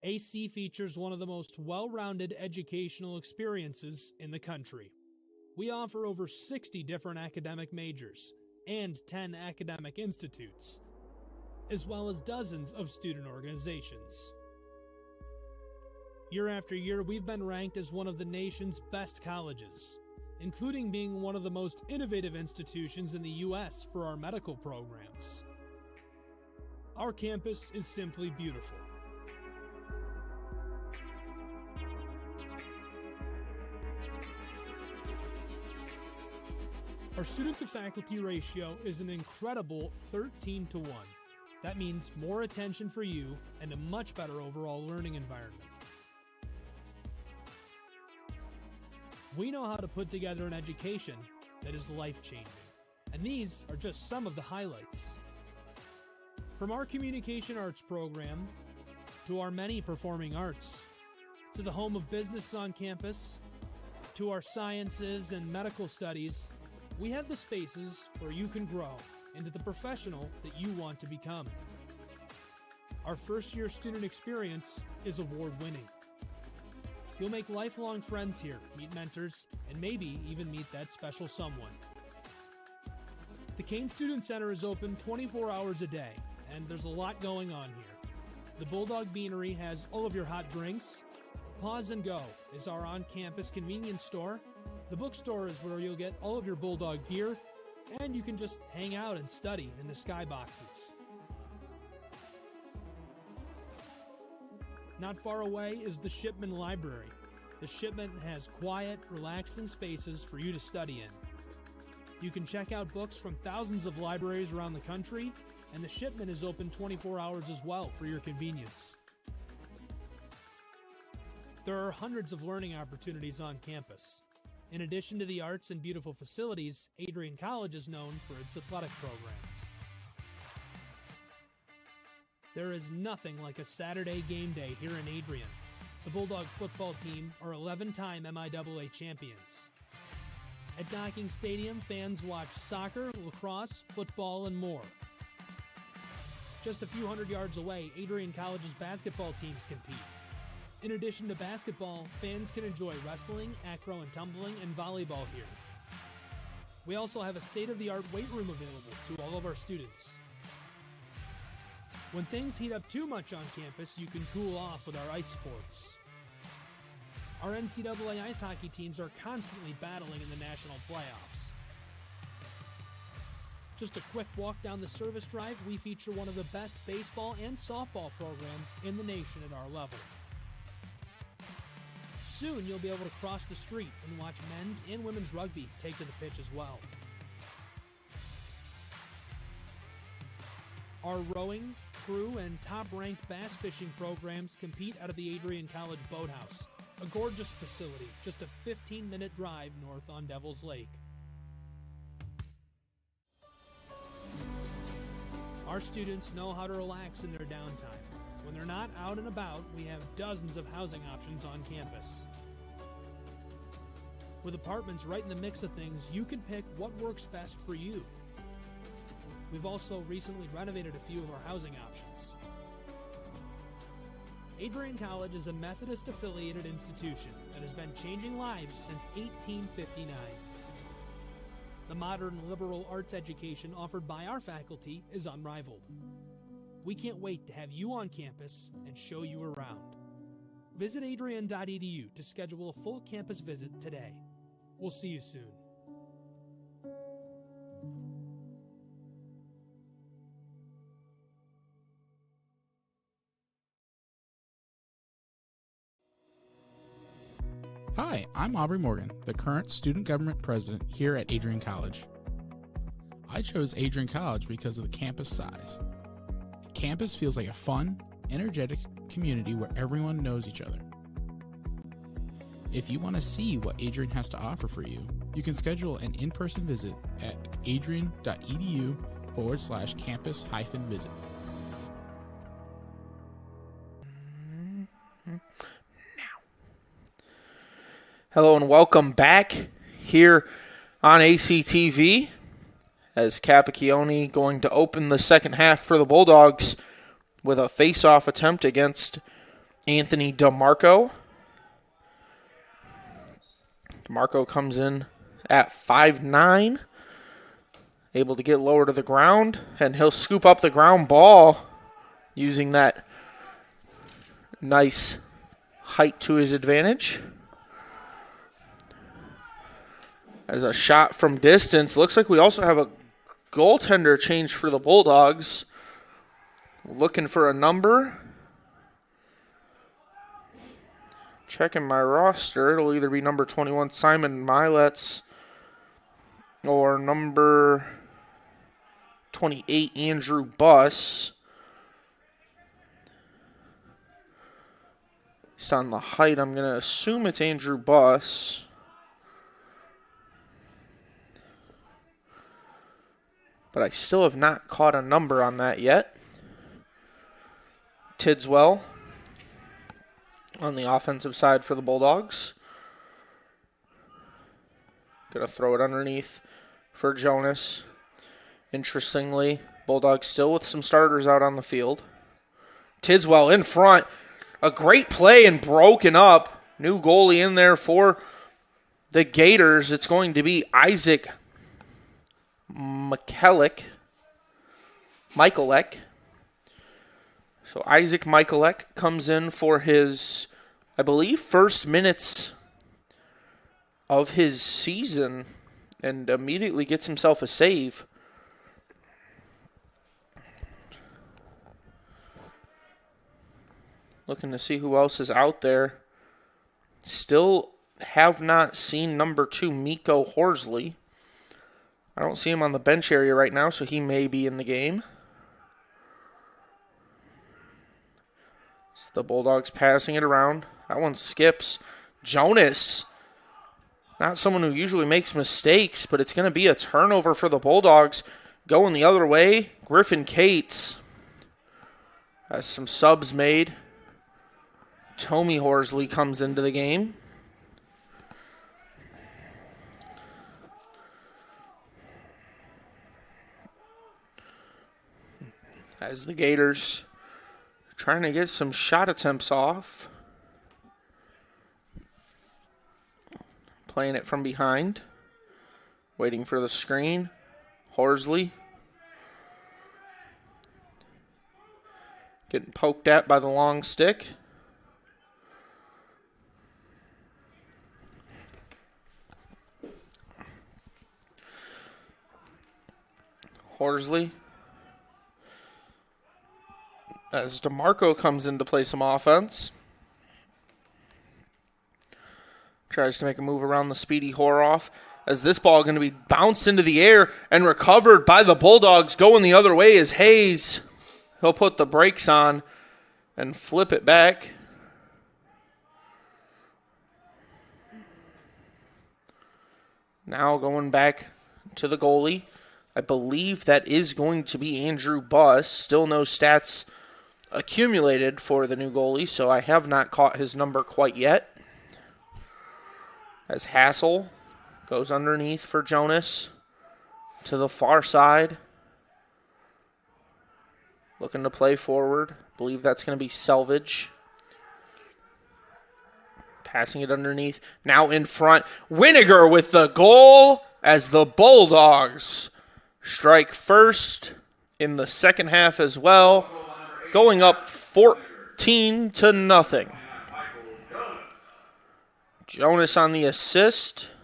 S1: AC features one of the most well-rounded educational experiences in the country. We offer over 60 different academic majors and 10 academic institutes, as well as dozens of student organizations. Year after year, we've been ranked as one of the nation's best colleges, including being one of the most innovative institutions in the U.S. for our medical programs. Our campus is simply beautiful. Our student-to-faculty ratio is an incredible 13-to-1. That means more attention for you and a much better overall learning environment. We know how to put together an education that is life-changing, and these are just some of the highlights. From our communication arts program, to our many performing arts, to the home of business on campus, to our sciences and medical studies, we have the spaces where you can grow into the professional that you want to become. Our first-year student experience is award-winning. You'll make lifelong friends here, meet mentors, and maybe even meet that special someone. The Kane Student Center is open 24 hours a day, and there's a lot going on here. The Bulldog Beanery has all of your hot drinks. Pause and Go is our on-campus convenience store. The bookstore is where you'll get all of your Bulldog gear, and you can just hang out and study in the skyboxes. Not far away is the Shipman Library. The Shipman has quiet, relaxing spaces for you to study in. You can check out books from thousands of libraries around the country, and the Shipman is open 24 hours as well for your convenience. There are hundreds of learning opportunities on campus. In addition to the arts and beautiful facilities, Adrian College is known for its athletic programs. There is nothing like a Saturday game day here in Adrian. The Bulldog football team are 11-time MIAA champions. At Docking Stadium, fans watch soccer, lacrosse, football, and more. Just a few hundred yards away, Adrian College's basketball teams compete. In addition to basketball, fans can enjoy wrestling, acro and tumbling, and volleyball here. We also have a state-of-the-art weight room available to all of our students. When things heat up too much on campus, you can cool off with our ice sports. Our NCAA ice hockey teams are constantly battling in the national playoffs. Just a quick walk down the service drive, we feature one of the best baseball and softball programs in the nation at our level. Soon you'll be able to cross the street and watch men's and women's rugby take to the pitch as well. Our rowing, crew, and top-ranked bass fishing programs compete out of the Adrian College Boathouse, a gorgeous facility just a 15-minute drive north on Devil's Lake. Our students know how to relax in their downtime. When they're not out and about, we have dozens of housing options on campus. With apartments right in the mix of things, you can pick what works best for you. We've also recently renovated a few of our housing options. Adrian College is a Methodist-affiliated institution that has been changing lives since 1859. The modern liberal arts education offered by our faculty is unrivaled. We can't wait to have you on campus and show you around. Visit adrian.edu to schedule a full campus visit today. We'll see you soon.
S17: Hi, I'm Aubrey Morgan, the current student government president here at Adrian College. I chose Adrian College because of the campus size. Campus feels like a fun, energetic community where everyone knows each other. If you want to see what Adrian has to offer for you, you can schedule an in-person visit at adrian.edu/campus-visit.
S2: Hello and welcome back here on ACTV as Capacchione going to open the second half for the Bulldogs with a face-off attempt against Anthony DeMarco. DeMarco comes in at 5'9", able to get lower to the ground, and he'll scoop up the ground ball using that nice height to his advantage. As a shot from distance, looks like we also have a goaltender change for the Bulldogs. Looking for a number. Checking my roster, it'll either be number 21, Simon Miletz, or number 28, Andrew Buss. Based on the height, I'm going to assume it's Andrew Buss. But I still have not caught a number on that yet. Tidswell on the offensive side for the Bulldogs. Gonna throw it underneath for Jonas. Interestingly, Bulldogs still with some starters out on the field. Tidswell in front. A great play and broken up. New goalie in there for the Gators. It's going to be Isaac Michalek. So Isaac Michalek comes in for his, I believe, first minutes of his season and immediately gets himself a save. Looking to see who else is out there. Still have not seen number 2, Miko Horsley. I don't see him on the bench area right now, so he may be in the game. It's the Bulldogs passing it around. That one skips. Jonas, not someone who usually makes mistakes, but it's going to be a turnover for the Bulldogs. Going the other way, Griffin Cates has some subs made. Tommy Horsley comes into the game. As the Gators trying to get some shot attempts off. Playing it from behind. Waiting for the screen. Horsley. Getting poked at by the long stick. Horsley. As DeMarco comes in to play some offense. Tries to make a move around the speedy Horoff. As this ball going to be bounced into the air and recovered by the Bulldogs. Going the other way is Hayes. He'll put the brakes on and flip it back. Now going back to the goalie. I believe that is going to be Andrew Buss. Still no stats accumulated for the new goalie, so I have not caught his number quite yet. As Hassel goes underneath for Jonas to the far side. Looking to play forward. Believe that's going to be Selvage. Passing it underneath. Now in front. Winiger with the goal as the Bulldogs strike first in the second half as well. Going up 14-0. Jonas on the assist.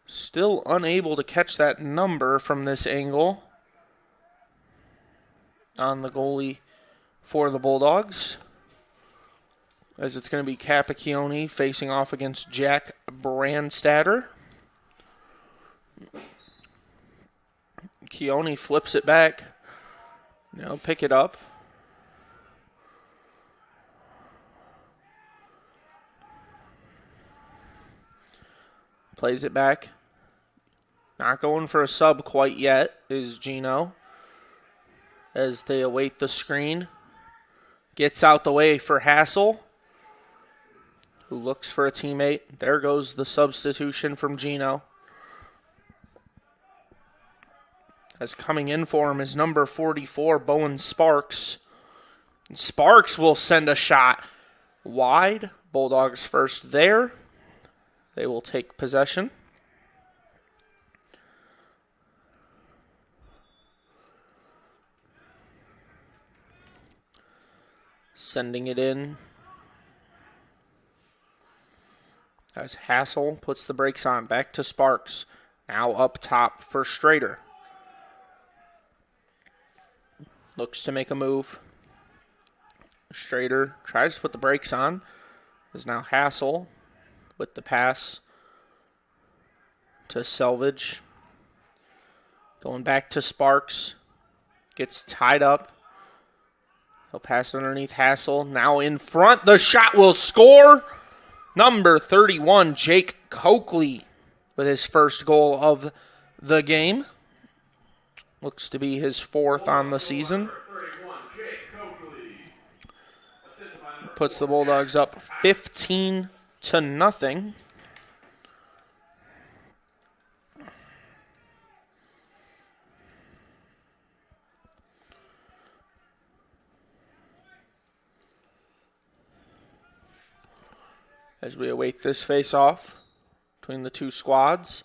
S2: Still unable to catch that number from this angle on the goalie for the Bulldogs, as it's going to be Capacchione facing off against Jack Brandstatter. Keone flips it back. Now pick it up. Plays it back. Not going for a sub quite yet is Gino, as they await the screen. Gets out the way for Hassel, who looks for a teammate. There goes the substitution from Gino. As coming in for him is number 44, Bowen Sparks. Sparks will send a shot wide. Bulldogs first there. They will take possession. Sending it in as Hassel puts the brakes on. Back to Sparks. Now up top for Strader. Looks to make a move. Strader tries to put the brakes on. Is now Hassel with the pass to Selvage. Going back to Sparks. Gets tied up. He'll pass underneath Hassel. Now in front. The shot will score. Number 31, Jake Coakley, with his first goal of the game. Looks to be his fourth on the season. Puts the Bulldogs up 15-0. As we await this face-off between the two squads.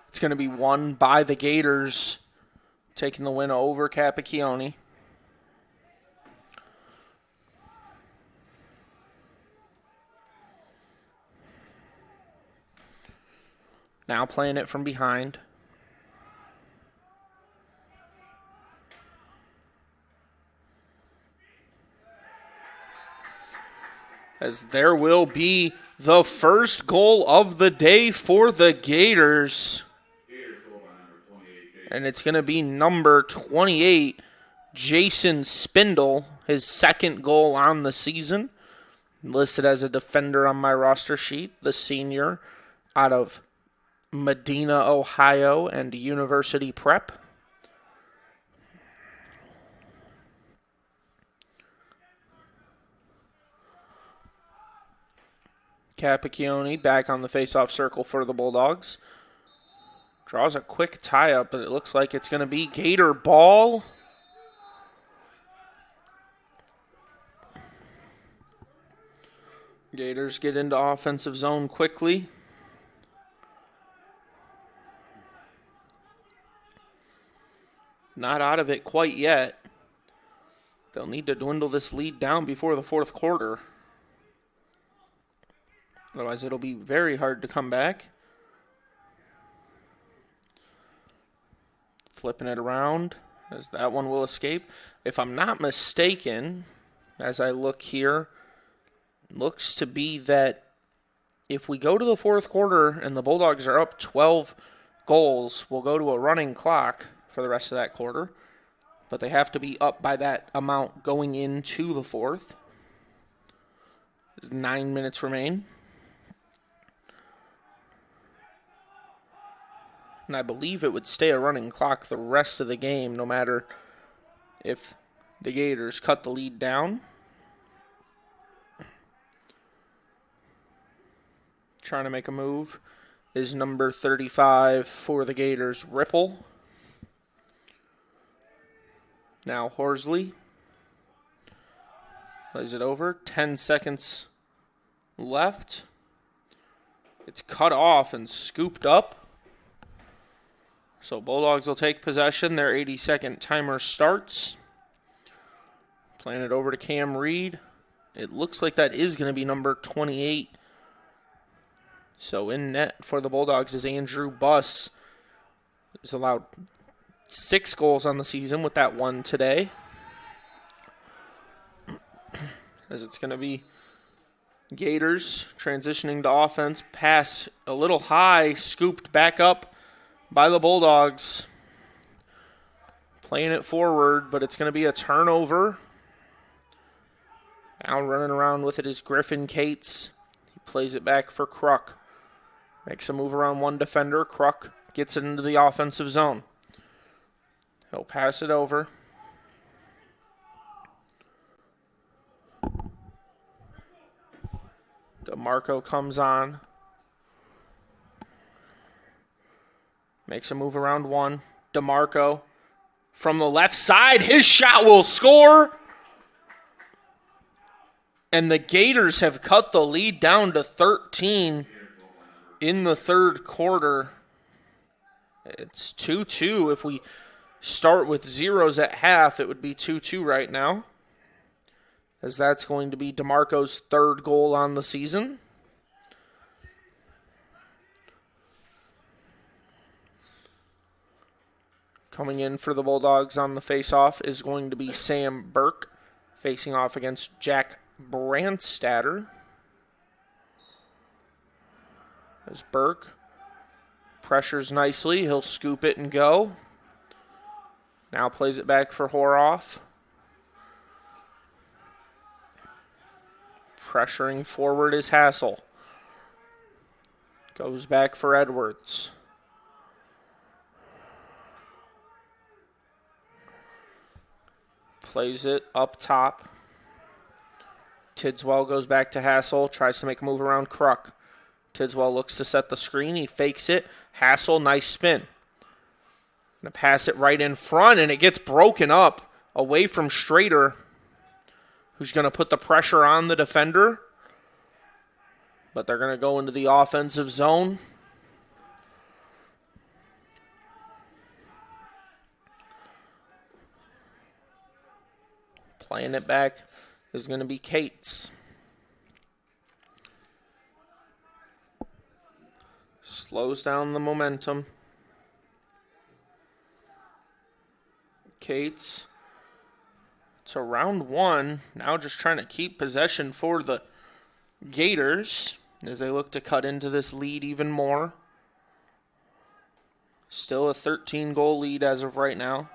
S2: It's going to be won by the Gators, taking the win over Capacchione. Now playing it from behind. As there will be the first goal of the day for the Gators. And it's going to be number 28, Jason Spindle, his second goal on the season. Listed as a defender on my roster sheet, the senior out of Medina, Ohio, and University Prep. Capacchione back on the face-off circle for the Bulldogs. Draws a quick tie-up, but it looks like it's going to be Gator ball. Gators get into offensive zone quickly. Not out of it quite yet. They'll need to dwindle this lead down before the fourth quarter. Otherwise, it'll be very hard to come back. Flipping it around as that one will escape. If I'm not mistaken, as I look here, looks to be that if we go to the fourth quarter and the Bulldogs are up 12 goals, we'll go to a running clock for the rest of that quarter. But they have to be up by that amount going into the fourth. 9 minutes remain. And I believe it would stay a running clock the rest of the game, no matter if the Gators cut the lead down. Trying to make a move is number 35 for the Gators, Ripple. Now Horsley plays it over. 10 seconds left. It's cut off and scooped up. So Bulldogs will take possession. Their 80-second timer starts. Playing it over to Cam Reed. It looks like that is going to be number 28. So in net for the Bulldogs is Andrew Buss. He's allowed 6 goals on the season with that one today. as it's going to be Gators transitioning to offense. Pass a little high, scooped back up by the Bulldogs. Playing it forward, but it's going to be a turnover. Now running around with it is Griffin Cates. He plays it back for Kruk. Makes a move around one defender. Kruk gets it into the offensive zone. He'll pass it over. DeMarco comes on. Makes a move around one. DeMarco from the left side. His shot will score. And the Gators have cut the lead down to 13 in the third quarter. It's 2-2. If we start with zeros at half, it would be 2-2 right now, as that's going to be DeMarco's third goal on the season. Coming in for the Bulldogs on the face-off is going to be Sam Burke, facing off against Jack Brandstatter. As Burke pressures nicely, he'll scoop it and go. Now plays it back for Horoff. Pressuring forward is Hassel. Goes back for Edwards. Plays it up top. Tidswell goes back to Hassel. Tries to make a move around Kruk. Tidswell looks to set the screen. He fakes it. Hassel, nice spin. Going to pass it right in front, and it gets broken up away from Strader, who's going to put the pressure on the defender. But they're going to go into the offensive zone. Playing it back is going to be Cates. Slows down the momentum. Cates to round one. Now just trying to keep possession for the Gators as they look to cut into this lead even more. Still a 13-goal lead as of right now.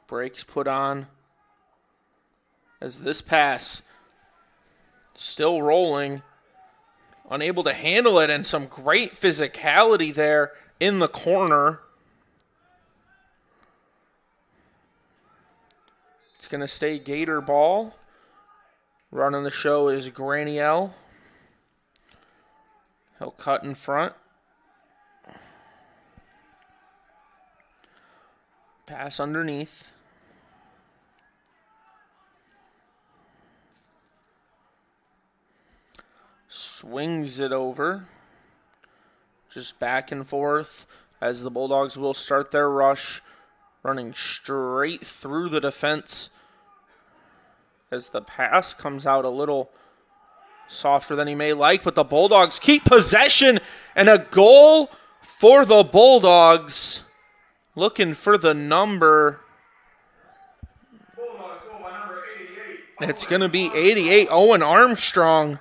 S2: Brakes put on as this pass still rolling. Unable to handle it, and some great physicality there in the corner. It's going to stay Gator ball. Running the show is Graniel. He'll cut in front. Pass underneath. Swings it over. Just back and forth as the Bulldogs will start their rush. Running straight through the defense as the pass comes out a little softer than he may like. But the Bulldogs keep possession, and a goal for the Bulldogs. Looking for the number. It's going to be 88, Owen Armstrong.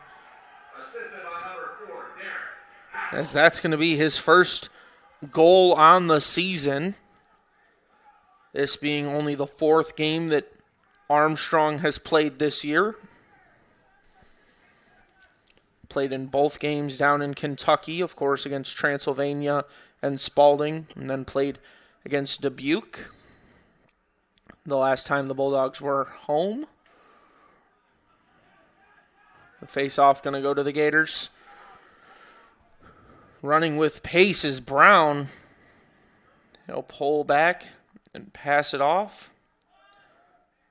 S2: As that's going to be his first goal on the season. This being only the fourth game that Armstrong has played this year. Played in both games down in Kentucky, of course, against Transylvania and Spalding, and then played against Dubuque the last time the Bulldogs were home. The face-off going to go to the Gators. Running with pace is Brown. He'll pull back and pass it off.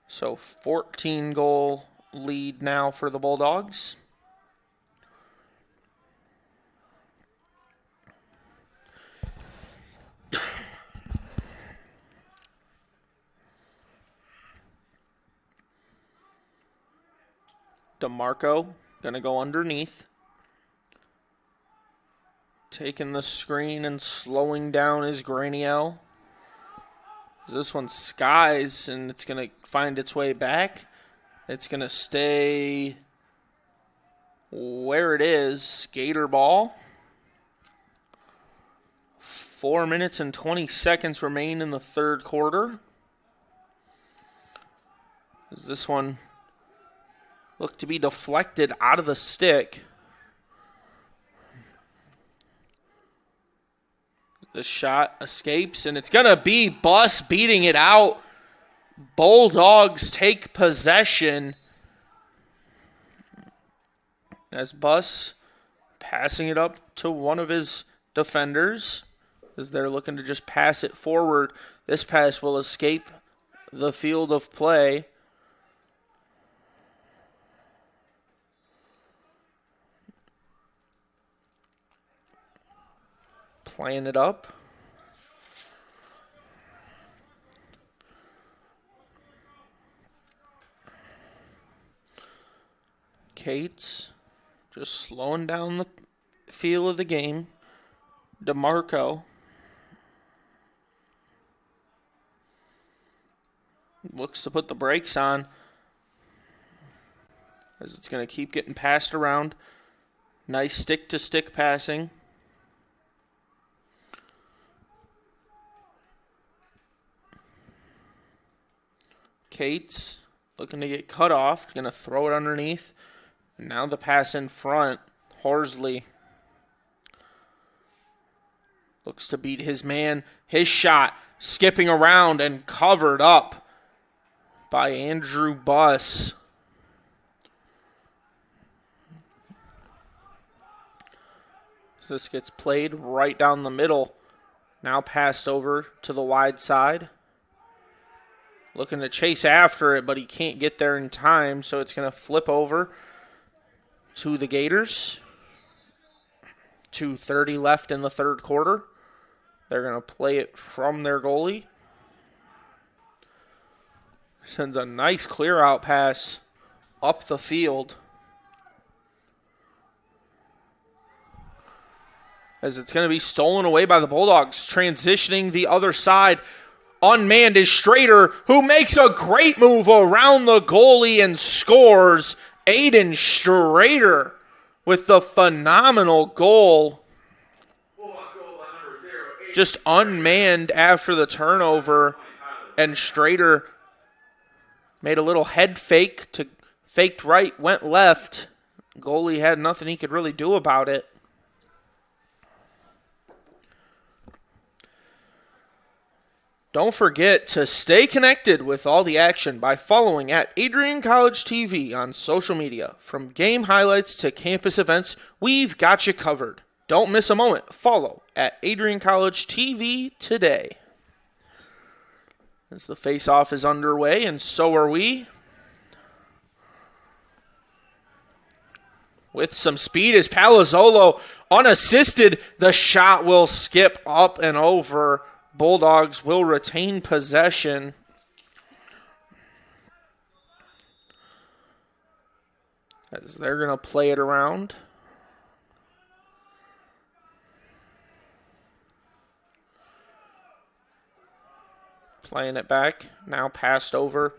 S2: So 14-goal lead now for the Bulldogs. DeMarco going to go underneath. Taking the screen and slowing down is Graniel. This one skies, and it's going to find its way back. It's going to stay where it is. Gator ball. 4 minutes and 20 seconds remain in the third quarter. Does this one look to be deflected out of the stick? The shot escapes, and it's going to be Buss beating it out. Bulldogs take possession as Buss passing it up to one of his defenders as they're looking to just pass it forward. This pass will escape the field of play. Playing it up. Cates just slowing down the feel of the game. DeMarco looks to put the brakes on as it's going to keep getting passed around. Nice stick-to-stick passing. Cates looking to get cut off. Going to throw it underneath. And now the pass in front. Horsley looks to beat his man. His shot skipping around and covered up by Andrew Buss. So this gets played right down the middle. Now passed over to the wide side. Looking to chase after it, but he can't get there in time, so it's going to flip over to the Gators. 2:30 left in the third quarter. They're going to play it from their goalie. Sends a nice clear-out pass up the field. As it's going to be stolen away by the Bulldogs. Transitioning the other side. Unmanned is Strader, who makes a great move around the goalie and scores. Aiden Strader with the phenomenal goal. Just unmanned after the turnover. And Strader made a little head fake to faked right, went left. Goalie had nothing he could really do about it. Don't forget to stay connected with all the action by following at Adrian College TV on social media. From game highlights to campus events, we've got you covered. Don't miss a moment. Follow at Adrian College TV today. As the face-off is underway, and so are we. With some speed is Palazzolo unassisted. The shot will skip up and over. Bulldogs will retain possession. As they're going to play it around. Playing it back. Now passed over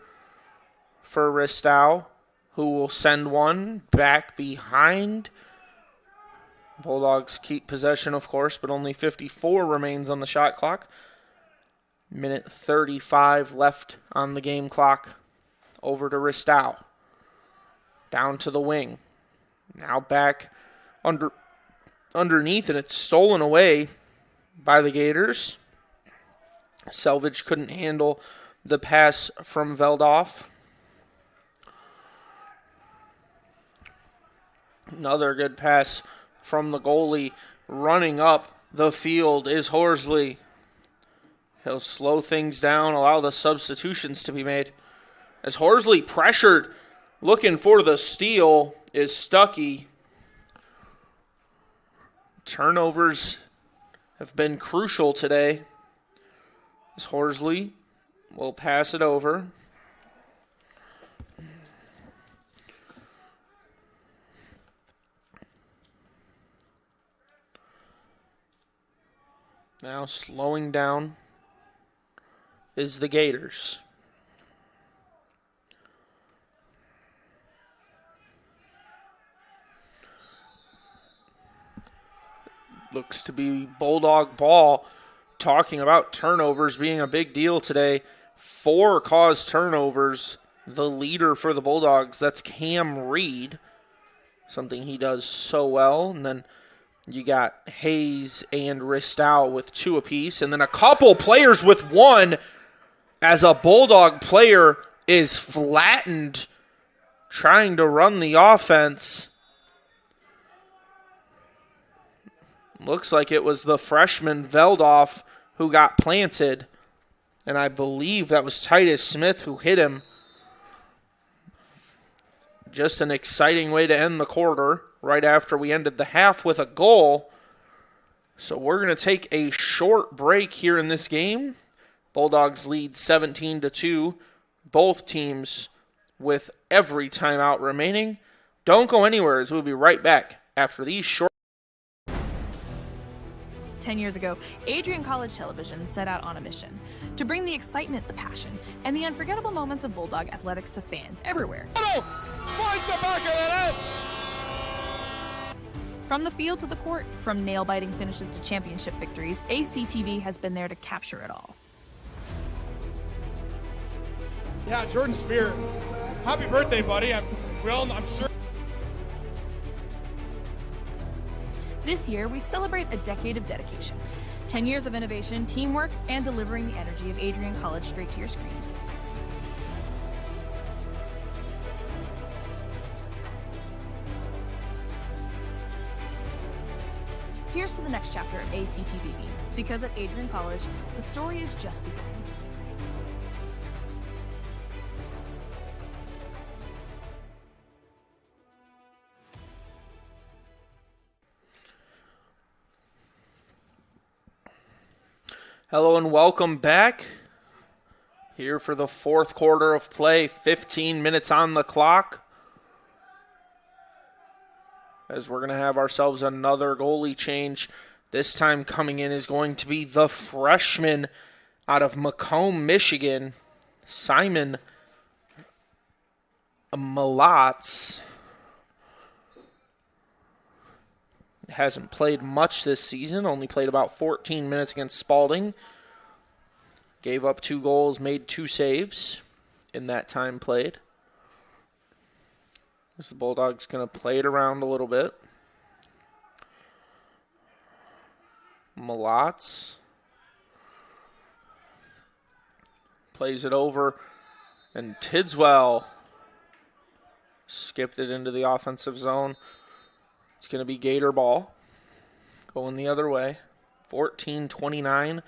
S2: for Ristow, who will send one back behind. Bulldogs keep possession, of course, but only 54 remains on the shot clock. Minute 35 left on the game clock. Over to Ristow. Down to the wing. Now back underneath, and it's stolen away by the Gators. Selvage couldn't handle the pass from Veldoff. Another good pass from the goalie. Running up the field is Horsley. He'll slow things down, allow the substitutions to be made. As Horsley pressured, looking for the steal, is Stuckey. Turnovers have been crucial today. As Horsley will pass it over. Now slowing down is the Gators. Looks to be Bulldog ball. Talking about turnovers being a big deal today. 4 caused turnovers. The leader for the Bulldogs, that's Cam Reed. Something he does so well. And then you got Hayes and Ristow with 2 apiece. And then a couple players with 1 as a Bulldog player is flattened trying to run the offense. Looks like it was the freshman Veldoff who got planted. And I believe that was Titus Smith who hit him. Just an exciting way to end the quarter right after we ended the half with a goal. So we're going to take a short break here in this game. Bulldogs lead 17-2. Both teams with every timeout remaining. Don't go anywhere as we'll be right back after these short.
S18: 10 years ago, Adrian College Television set out on a mission to bring the excitement, the passion, and the unforgettable moments of Bulldog athletics to fans everywhere. From the field to the court, from nail-biting finishes to championship victories, ACTV has been there to capture it all.
S19: Yeah, Jordan Spear, happy birthday, buddy. I'm sure.
S18: This year, we celebrate a decade of dedication, 10 years of innovation, teamwork, and delivering the energy of Adrian College straight to your screen. Here's to the next chapter of ACTVB, because at Adrian College, the story is just beginning.
S2: Hello and welcome back. Here for the 4th quarter of play, 15 minutes on the clock. As we're going to have ourselves another goalie change. This time coming in is going to be the freshman out of Macomb, Michigan, Simon Malatz. Hasn't played much this season, only played about 14 minutes against Spalding. Gave up 2 goals, made 2 saves in that time played. The Bulldogs going to play it around a little bit. Malatz plays it over, and Tidswell skipped it into the offensive zone. It's going to be Gator ball going the other way. 14:29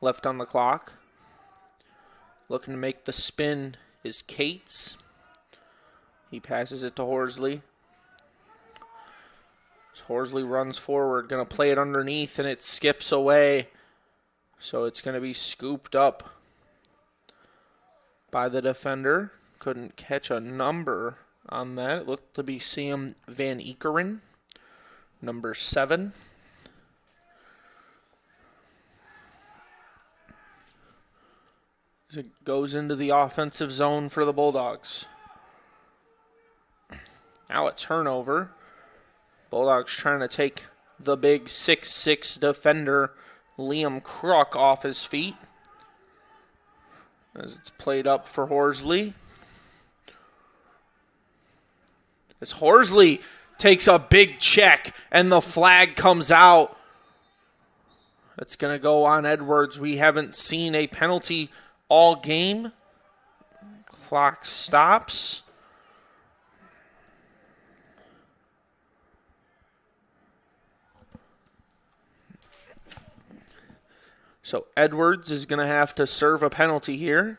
S2: left on the clock. Looking to make the spin is Cates. He passes it to Horsley. Horsley runs forward, going to play it underneath, and it skips away. So it's going to be scooped up by the defender. Couldn't catch a number on that. It looked to be Sam Van Ekeren. Number 7. As it goes into the offensive zone for the Bulldogs. Now a turnover. Bulldogs trying to take the big 6'6" defender, Liam Crook, off his feet. As it's played up for Horsley. As Horsley takes a big check, and the flag comes out. It's going to go on Edwards. We haven't seen a penalty all game. Clock stops. So Edwards is going to have to serve a penalty here.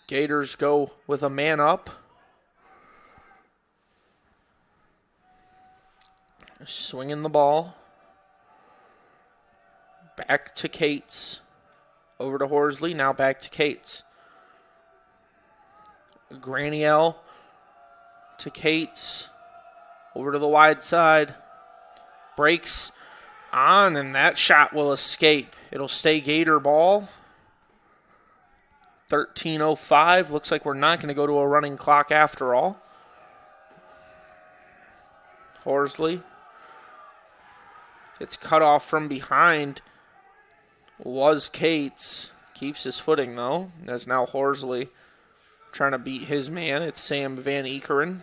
S2: Gators go with a man up. Swinging the ball. Back to Cates. Over to Horsley. Now back to Cates. Graniel to Cates. Over to the wide side. Breaks on, and that shot will escape. It'll stay Gator ball. 13:05. Looks like we're not going to go to a running clock after all. Horsley gets cut off from behind. Was Cates. Keeps his footing, though. As now Horsley trying to beat his man. It's Sam Van Ekeren.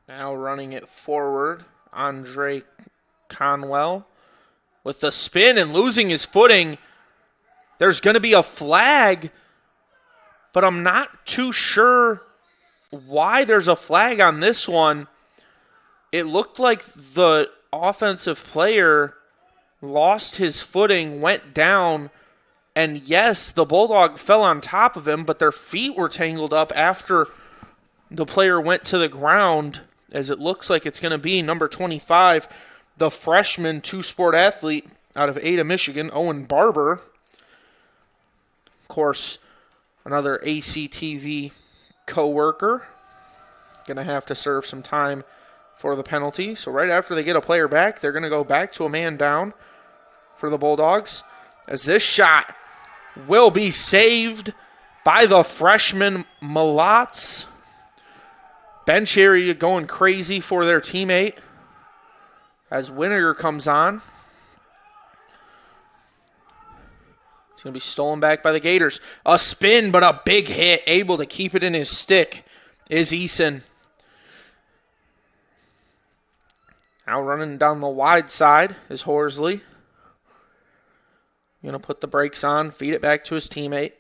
S2: Now running it forward, Andre Conwell with the spin and losing his footing. There's going to be a flag, but I'm not too sure why there's a flag on this one. It looked like the offensive player lost his footing, went down, and yes, the Bulldog fell on top of him, but their feet were tangled up after the player went to the ground, as it looks like it's going to be number 25, the freshman two-sport athlete out of Ada, Michigan, Owen Barber. Of course, another ACTV co-worker. Going to have to serve some time for the penalty. So right after they get a player back, they're going to go back to a man down for the Bulldogs, as this shot will be saved by the freshman Malotz. Bench area going crazy for their teammate as Winiger comes on. It's going to be stolen back by the Gators. A spin, but a big hit. Able to keep it in his stick is Eason. Now running down the wide side is Horsley. Going to put the brakes on, feed it back to his teammate.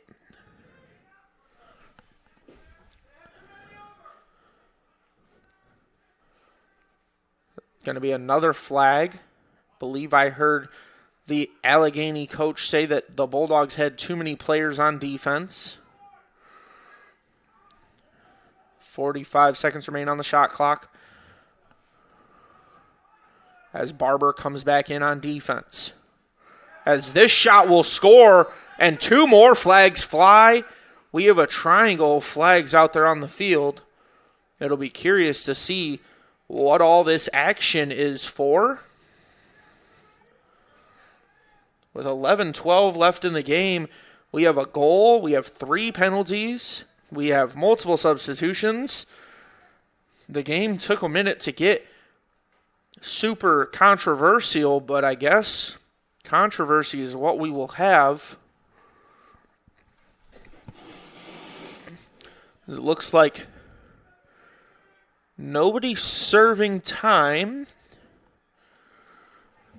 S2: Going to be another flag. Believe I heard the Allegheny coach say that the Bulldogs had too many players on defense. 45 seconds remain on the shot clock as Barber comes back in on defense. As this shot will score and two more flags fly. We have a triangle of flags out there on the field. It'll be curious to see what all this action is for. With 11-12 left in the game, we have a goal, we have 3 penalties, we have multiple substitutions. The game took a minute to get super controversial, but I guess controversy is what we will have. It looks like nobody serving time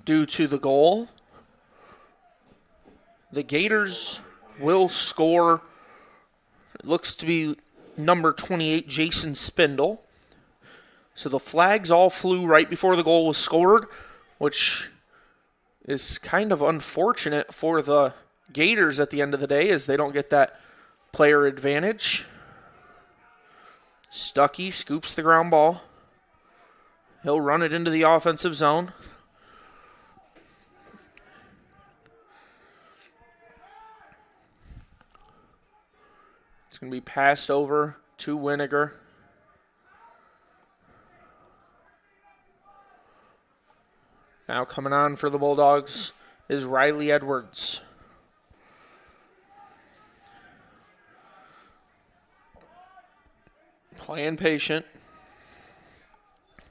S2: due to the goal. The Gators will score. It looks to be number 28, Jason Spindle. So the flags all flew right before the goal was scored, which is kind of unfortunate for the Gators at the end of the day, as they don't get that player advantage. Stuckey scoops the ground ball. He'll run it into the offensive zone. It's going to be passed over to Winiger. Now coming on for the Bulldogs is Riley Edwards. Playing patient.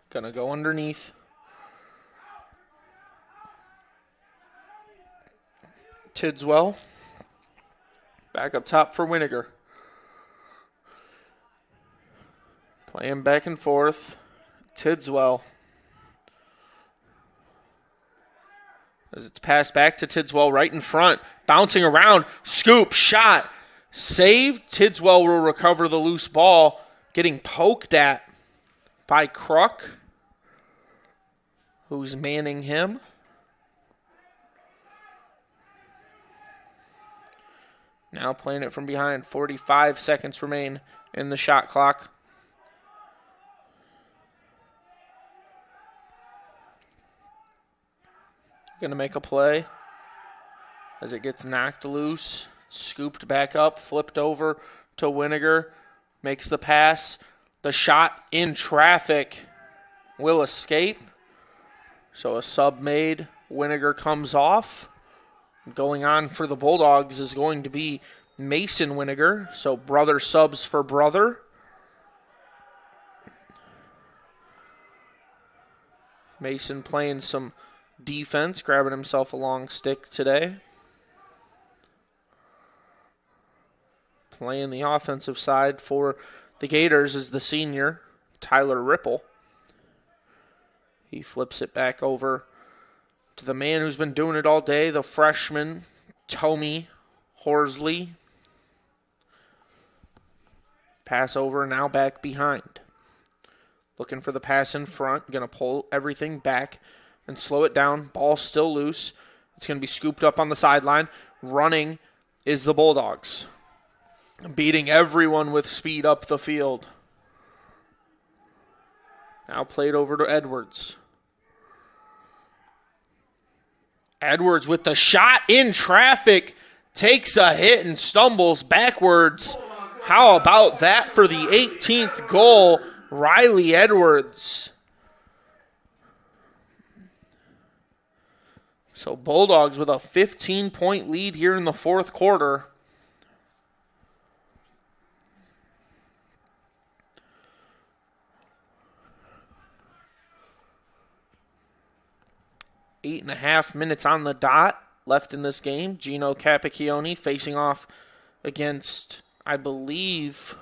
S2: Gonna go underneath. Tidswell. Back up top for Winiger. Playing back and forth. Tidswell. As it's passed back to Tidswell right in front. Bouncing around. Scoop. Shot. Saved. Tidswell will recover the loose ball. Getting poked at by Kruk, who's manning him. Now playing it from behind. 45 seconds remain in the shot clock. Going to make a play as it gets knocked loose. Scooped back up, flipped over to Winiger. Makes the pass. The shot in traffic will escape. So a sub made. Winiger comes off. Going on for the Bulldogs is going to be Mason Winiger. So brother subs for brother. Mason playing some defense, grabbing himself a long stick today. Playing the offensive side for the Gators is the senior, Tyler Ripple. He flips it back over to the man who's been doing it all day, the freshman, Tommy Horsley. Pass over, now back behind. Looking for the pass in front, going to pull everything back and slow it down. Ball still loose. It's going to be scooped up on the sideline. Running is the Bulldogs. Beating everyone with speed up the field. Now played over to Edwards. Edwards with the shot in traffic. Takes a hit and stumbles backwards. How about that for the 18th goal? Riley Edwards. So Bulldogs with a 15-point lead here in the fourth quarter. Eight and a half minutes on the dot left in this game. Gino Capacchione facing off against, I believe,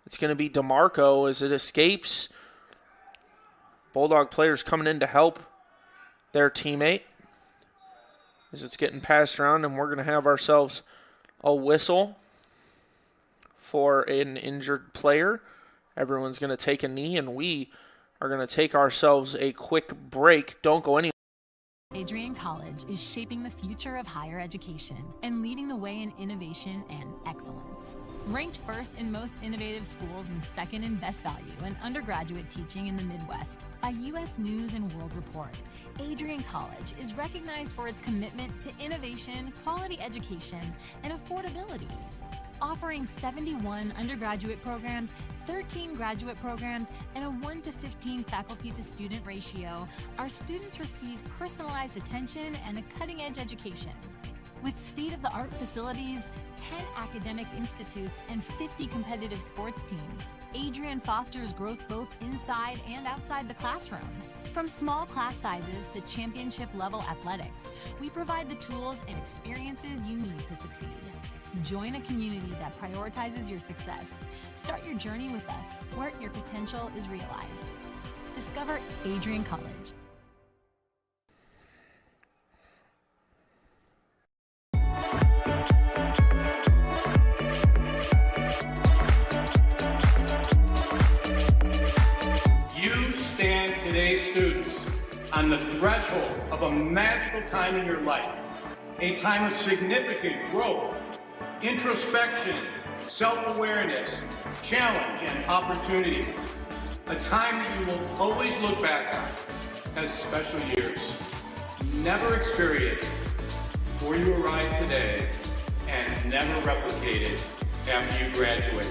S2: it's going to be DeMarco as it escapes. Bulldog players coming in to help their teammate as it's getting passed around, and we're going to have ourselves a whistle for an injured player. Everyone's going to take a knee, and we are going to take ourselves a quick break. Don't go anywhere.
S16: Adrian College is shaping the future of higher education and leading the way in innovation and excellence. Ranked first in most innovative schools and second in best value in undergraduate teaching in the Midwest by U.S. News and World Report, Adrian College is recognized for its commitment to innovation, quality education, and affordability. Offering 71 undergraduate programs, 13 graduate programs, and a 1-to-15 faculty-to-student ratio, our students receive personalized attention and a cutting-edge education. With state-of-the-art facilities, 10 academic institutes, and 50 competitive sports teams, Adrian fosters growth both inside and outside the classroom. From small class sizes to championship-level athletics, we provide the tools and experiences you need to succeed. Join a community that prioritizes your success. Start your journey with us, where your potential is realized. Discover Adrian College.
S3: You stand today, students, on the threshold of a magical time in your life, a time of significant growth, introspection, self-awareness, challenge, and opportunity. A time that you will always look back on as special years. Never experienced before you arrived today and never replicated after you graduate.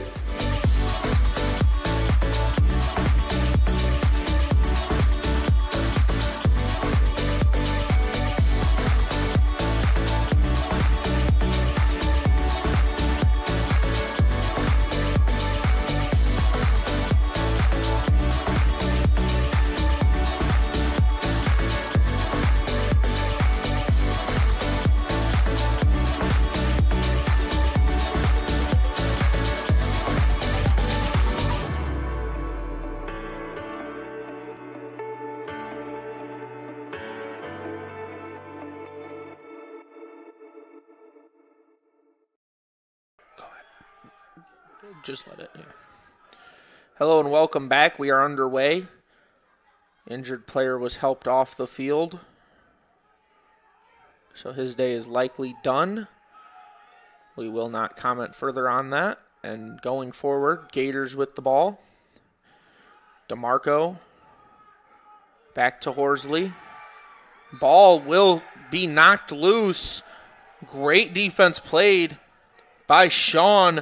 S2: Just let it. Yeah. Hello and welcome back. We are underway. Injured player was helped off the field, so his day is likely done. We will not comment further on that. And going forward, Gators with the ball. DeMarco back to Horsley. Ball will be knocked loose. Great defense played by Sean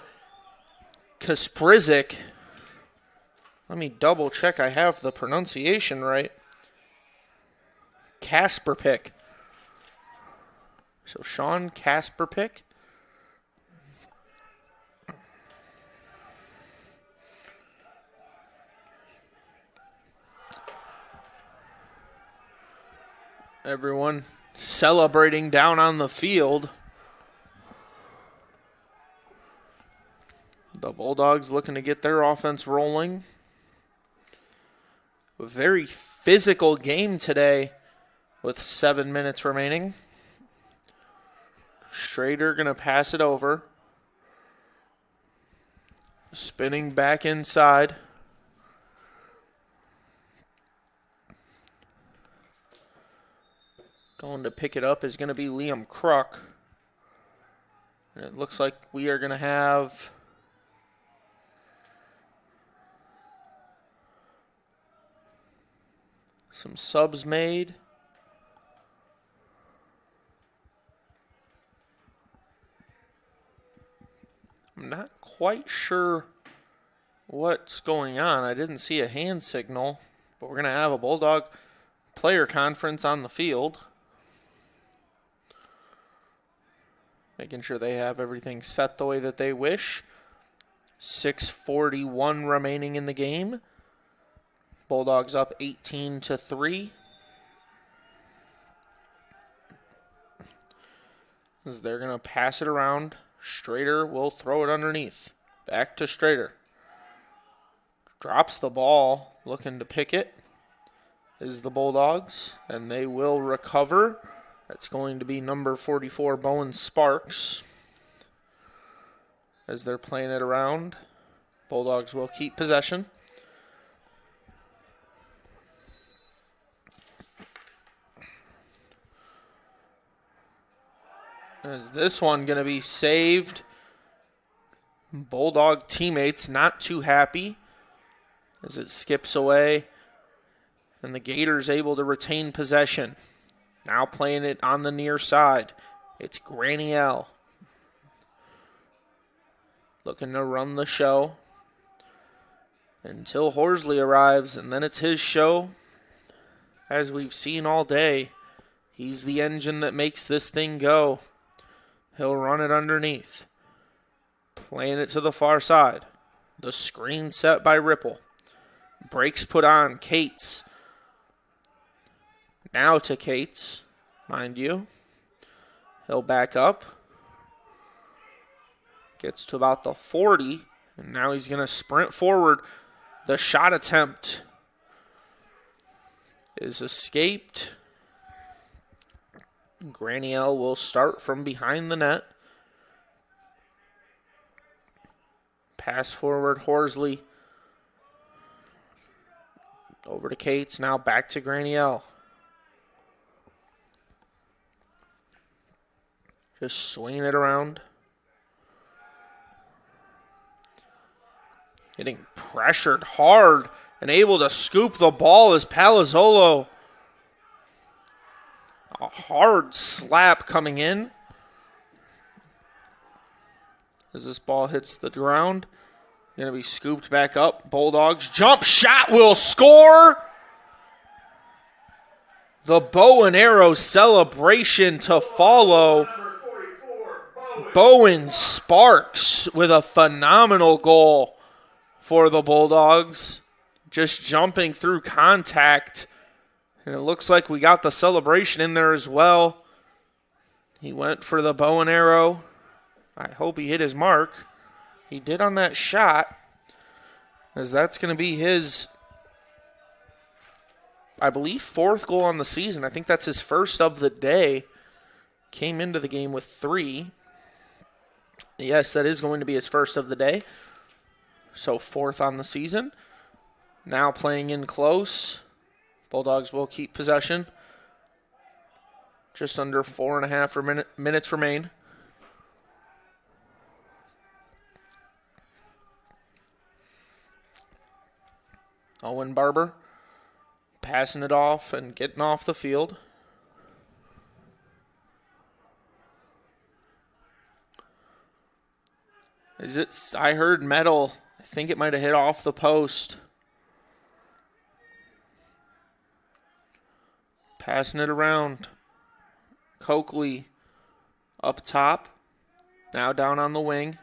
S2: Kasprizik. Let me double check I have the pronunciation right. Kasperpick. So Sean Kasperpick. Everyone celebrating down on the field. The Bulldogs looking to get their offense rolling. A very physical game today with 7 minutes remaining. Schrader going to pass it over. Spinning back inside. Going to pick it up is going to be Liam Kruk. And it looks like we are going to have some subs made. I'm not quite sure what's going on. I didn't see a hand signal, but we're going to have a Bulldog player conference on the field. Making sure they have everything set the way that they wish. 6:41 remaining in the game. Bulldogs up 18-3. As they're going to pass it around. Schrader will throw it underneath. Back to Schrader. Drops the ball. Looking to pick it is the Bulldogs. And they will recover. That's going to be number 44, Bowen Sparks. As they're playing it around. Bulldogs will keep possession. Is this one going to be saved? Bulldog teammates not too happy as it skips away. And the Gators able to retain possession. Now playing it on the near side. It's Graniel. Looking to run the show. Until Horsley arrives, and then it's his show. As we've seen all day, he's the engine that makes this thing go. He'll run it underneath. Playing it to the far side. The screen set by Ripple. Brakes put on. Cates. Now to Cates, mind you. He'll back up. Gets to about the 40. And now he's going to sprint forward. The shot attempt is escaped. Graniel will start from behind the net. Pass forward, Horsley. Over to Cates, now back to Graniel. Just swinging it around. Getting pressured hard and able to scoop the ball is Palazzolo. A hard slap coming in. As this ball hits the ground. Going to be scooped back up. Bulldogs jump shot will score. The bow and arrow celebration to follow. Bowen Sparks with a phenomenal goal for the Bulldogs. Just jumping through contact. And it looks like we got the celebration in there as well. He went for the bow and arrow. I hope he hit his mark. He did on that shot. As that's going to be his, I believe, 4th goal on the season. I think that's his first of the day. Came into the game with 3. Yes, that is going to be his first of the day. So 4th on the season. Now playing in close. Bulldogs will keep possession. Just under 4.5 minutes remain. Owen Barber passing it off and getting off the field. I heard metal. I think it might have hit off the post. Passing it around. Coakley up top. Now down on the wing.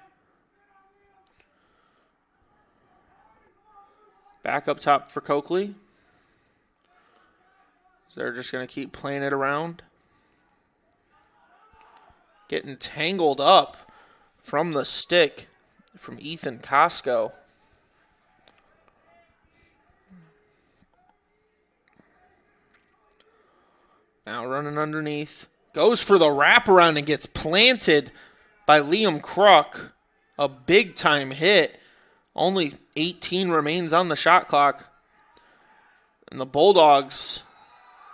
S2: Back up top for Coakley. They're just going to keep playing it around. Getting tangled up from the stick from Ethan Costco. Now running underneath. Goes for the wraparound and gets planted by Liam Kruk. A big-time hit. Only 18 remains on the shot clock. And the Bulldogs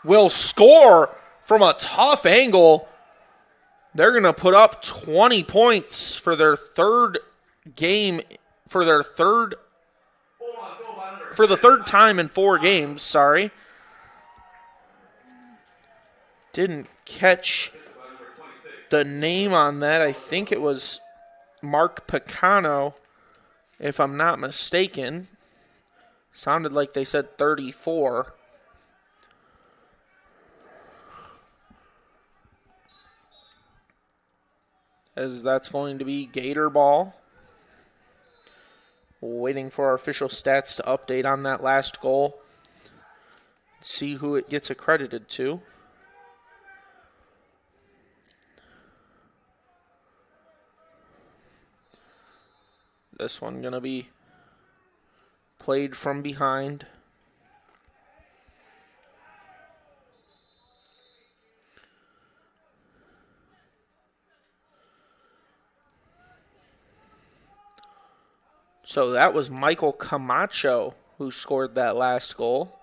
S2: will score from a tough angle. They're going to put up 20 points for their third game, for the third time in 4 games, sorry. Didn't catch the name on that. I think it was Mark Picano, if I'm not mistaken. Sounded like they said 34. As that's going to be Gator ball. Waiting for our official stats to update on that last goal. See who it gets accredited to. This one going to be played from behind. So that was Michael Camacho who scored that last goal.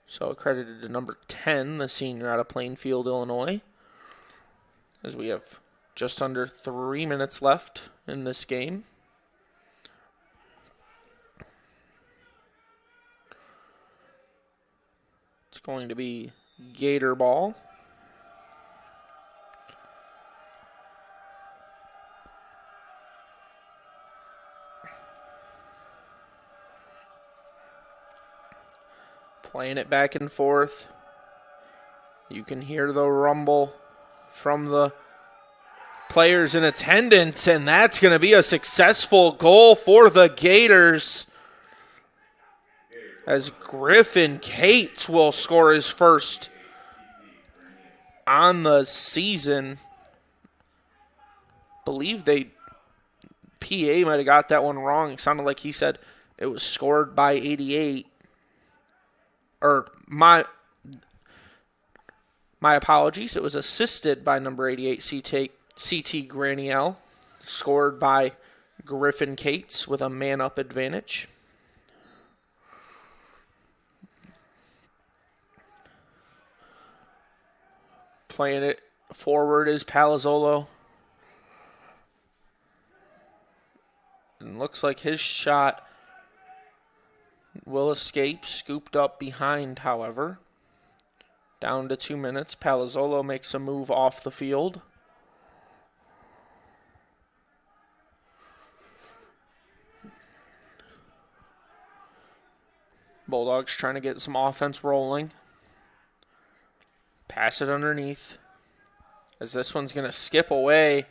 S2: So accredited to number 10, the senior out of Plainfield, Illinois. As we have just under 3 minutes left in this game. It's going to be Gator ball. Playing it back and forth. You can hear the rumble from the players in attendance, and that's going to be a successful goal for the Gators. As Griffin Cates will score his first on the season. Believe PA might have got that one wrong. It sounded like he said it was scored by 88. Or my apologies. It was assisted by number 88, CT Graniel. Scored by Griffin Cates with a man-up advantage. Playing it forward is Palazzolo. And looks like his shot will escape. Scooped up behind, however. Down to 2 minutes. Palazzolo makes a move off the field. Bulldogs trying to get some offense rolling. Pass it underneath. As this one's going to skip away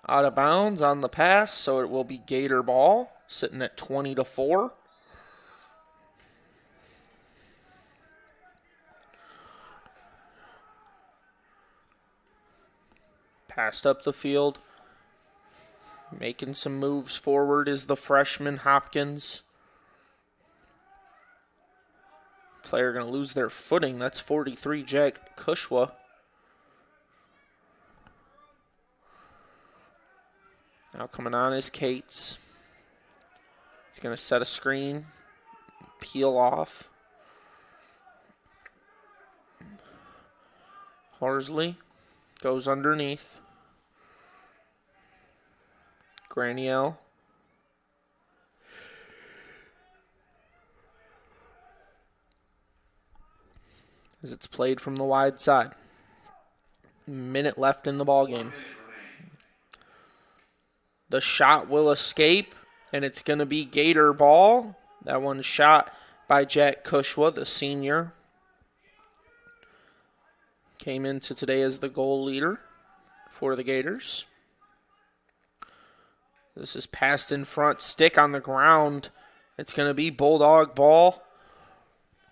S2: out of bounds on the pass, so it will be Gator ball, sitting at 20-4. Passed up the field. Making some moves forward is the freshman Hopkins. Player going to lose their footing. That's 43, Jack Kushwa. Now coming on is Cates. He's going to set a screen. Peel off. Horsley goes underneath. Graniel. As it's played from the wide side. Minute left in the ballgame. The shot will escape, and it's going to be Gator ball. That one's shot by Jack Kushwa, the senior. came into today as the goal leader for the Gators. This is passed in front, stick on the ground. It's going to be Bulldog ball.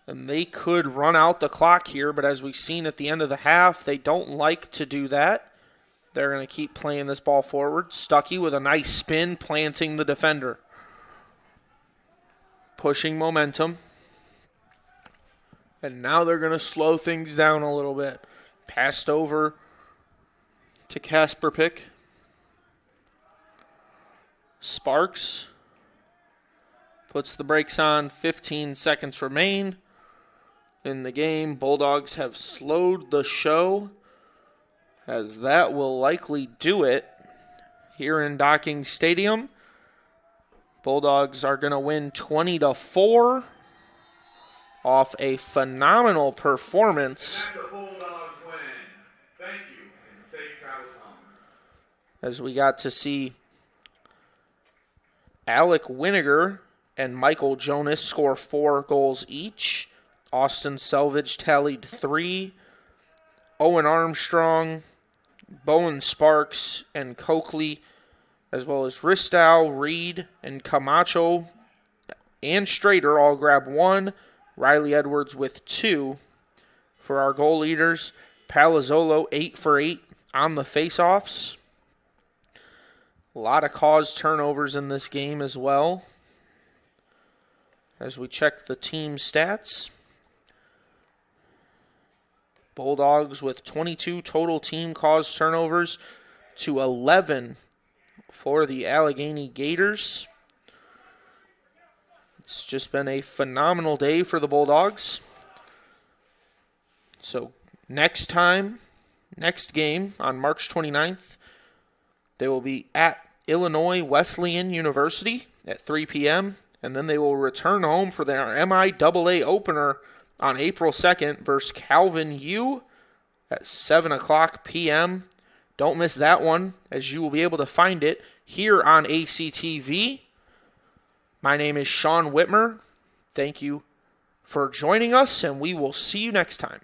S2: And they could run out the clock here, but as we've seen at the end of the half, they don't like to do that. They're going to keep playing this ball forward. Stuckey with a nice spin, planting the defender. Pushing momentum. And now they're going to slow things down a little bit. Passed over to Kasperpick. Sparks puts the brakes on. 15 seconds remain in the game. Bulldogs have slowed the show, as that will likely do it here in Docking Stadium. Bulldogs are going to win 20-4 off a phenomenal performance.
S3: And the Bulldogs win. Thank you, and safe travels home.
S2: As we got to see Alec Winiger and Michael Jonas score 4 goals each. Austin Selvage tallied 3. Owen Armstrong, Bowen Sparks, and Coakley, as well as Ristow, Reed, and Camacho and Strader all grab 1. Riley Edwards with 2 for our goal leaders. Palazzolo 8 for 8 on the faceoffs. A lot of caused turnovers in this game as well. As we check the team stats, Bulldogs with 22 total team caused turnovers to 11 for the Allegheny Gators. It's just been a phenomenal day for the Bulldogs. So next game on March 29th, they will be at Illinois Wesleyan University at 3 p.m., and then they will return home for their MIAA opener on April 2nd versus Calvin U at 7 o'clock p.m. Don't miss that one, as you will be able to find it here on ACTV. My name is Sean Whitmer. Thank you for joining us, and we will see you next time.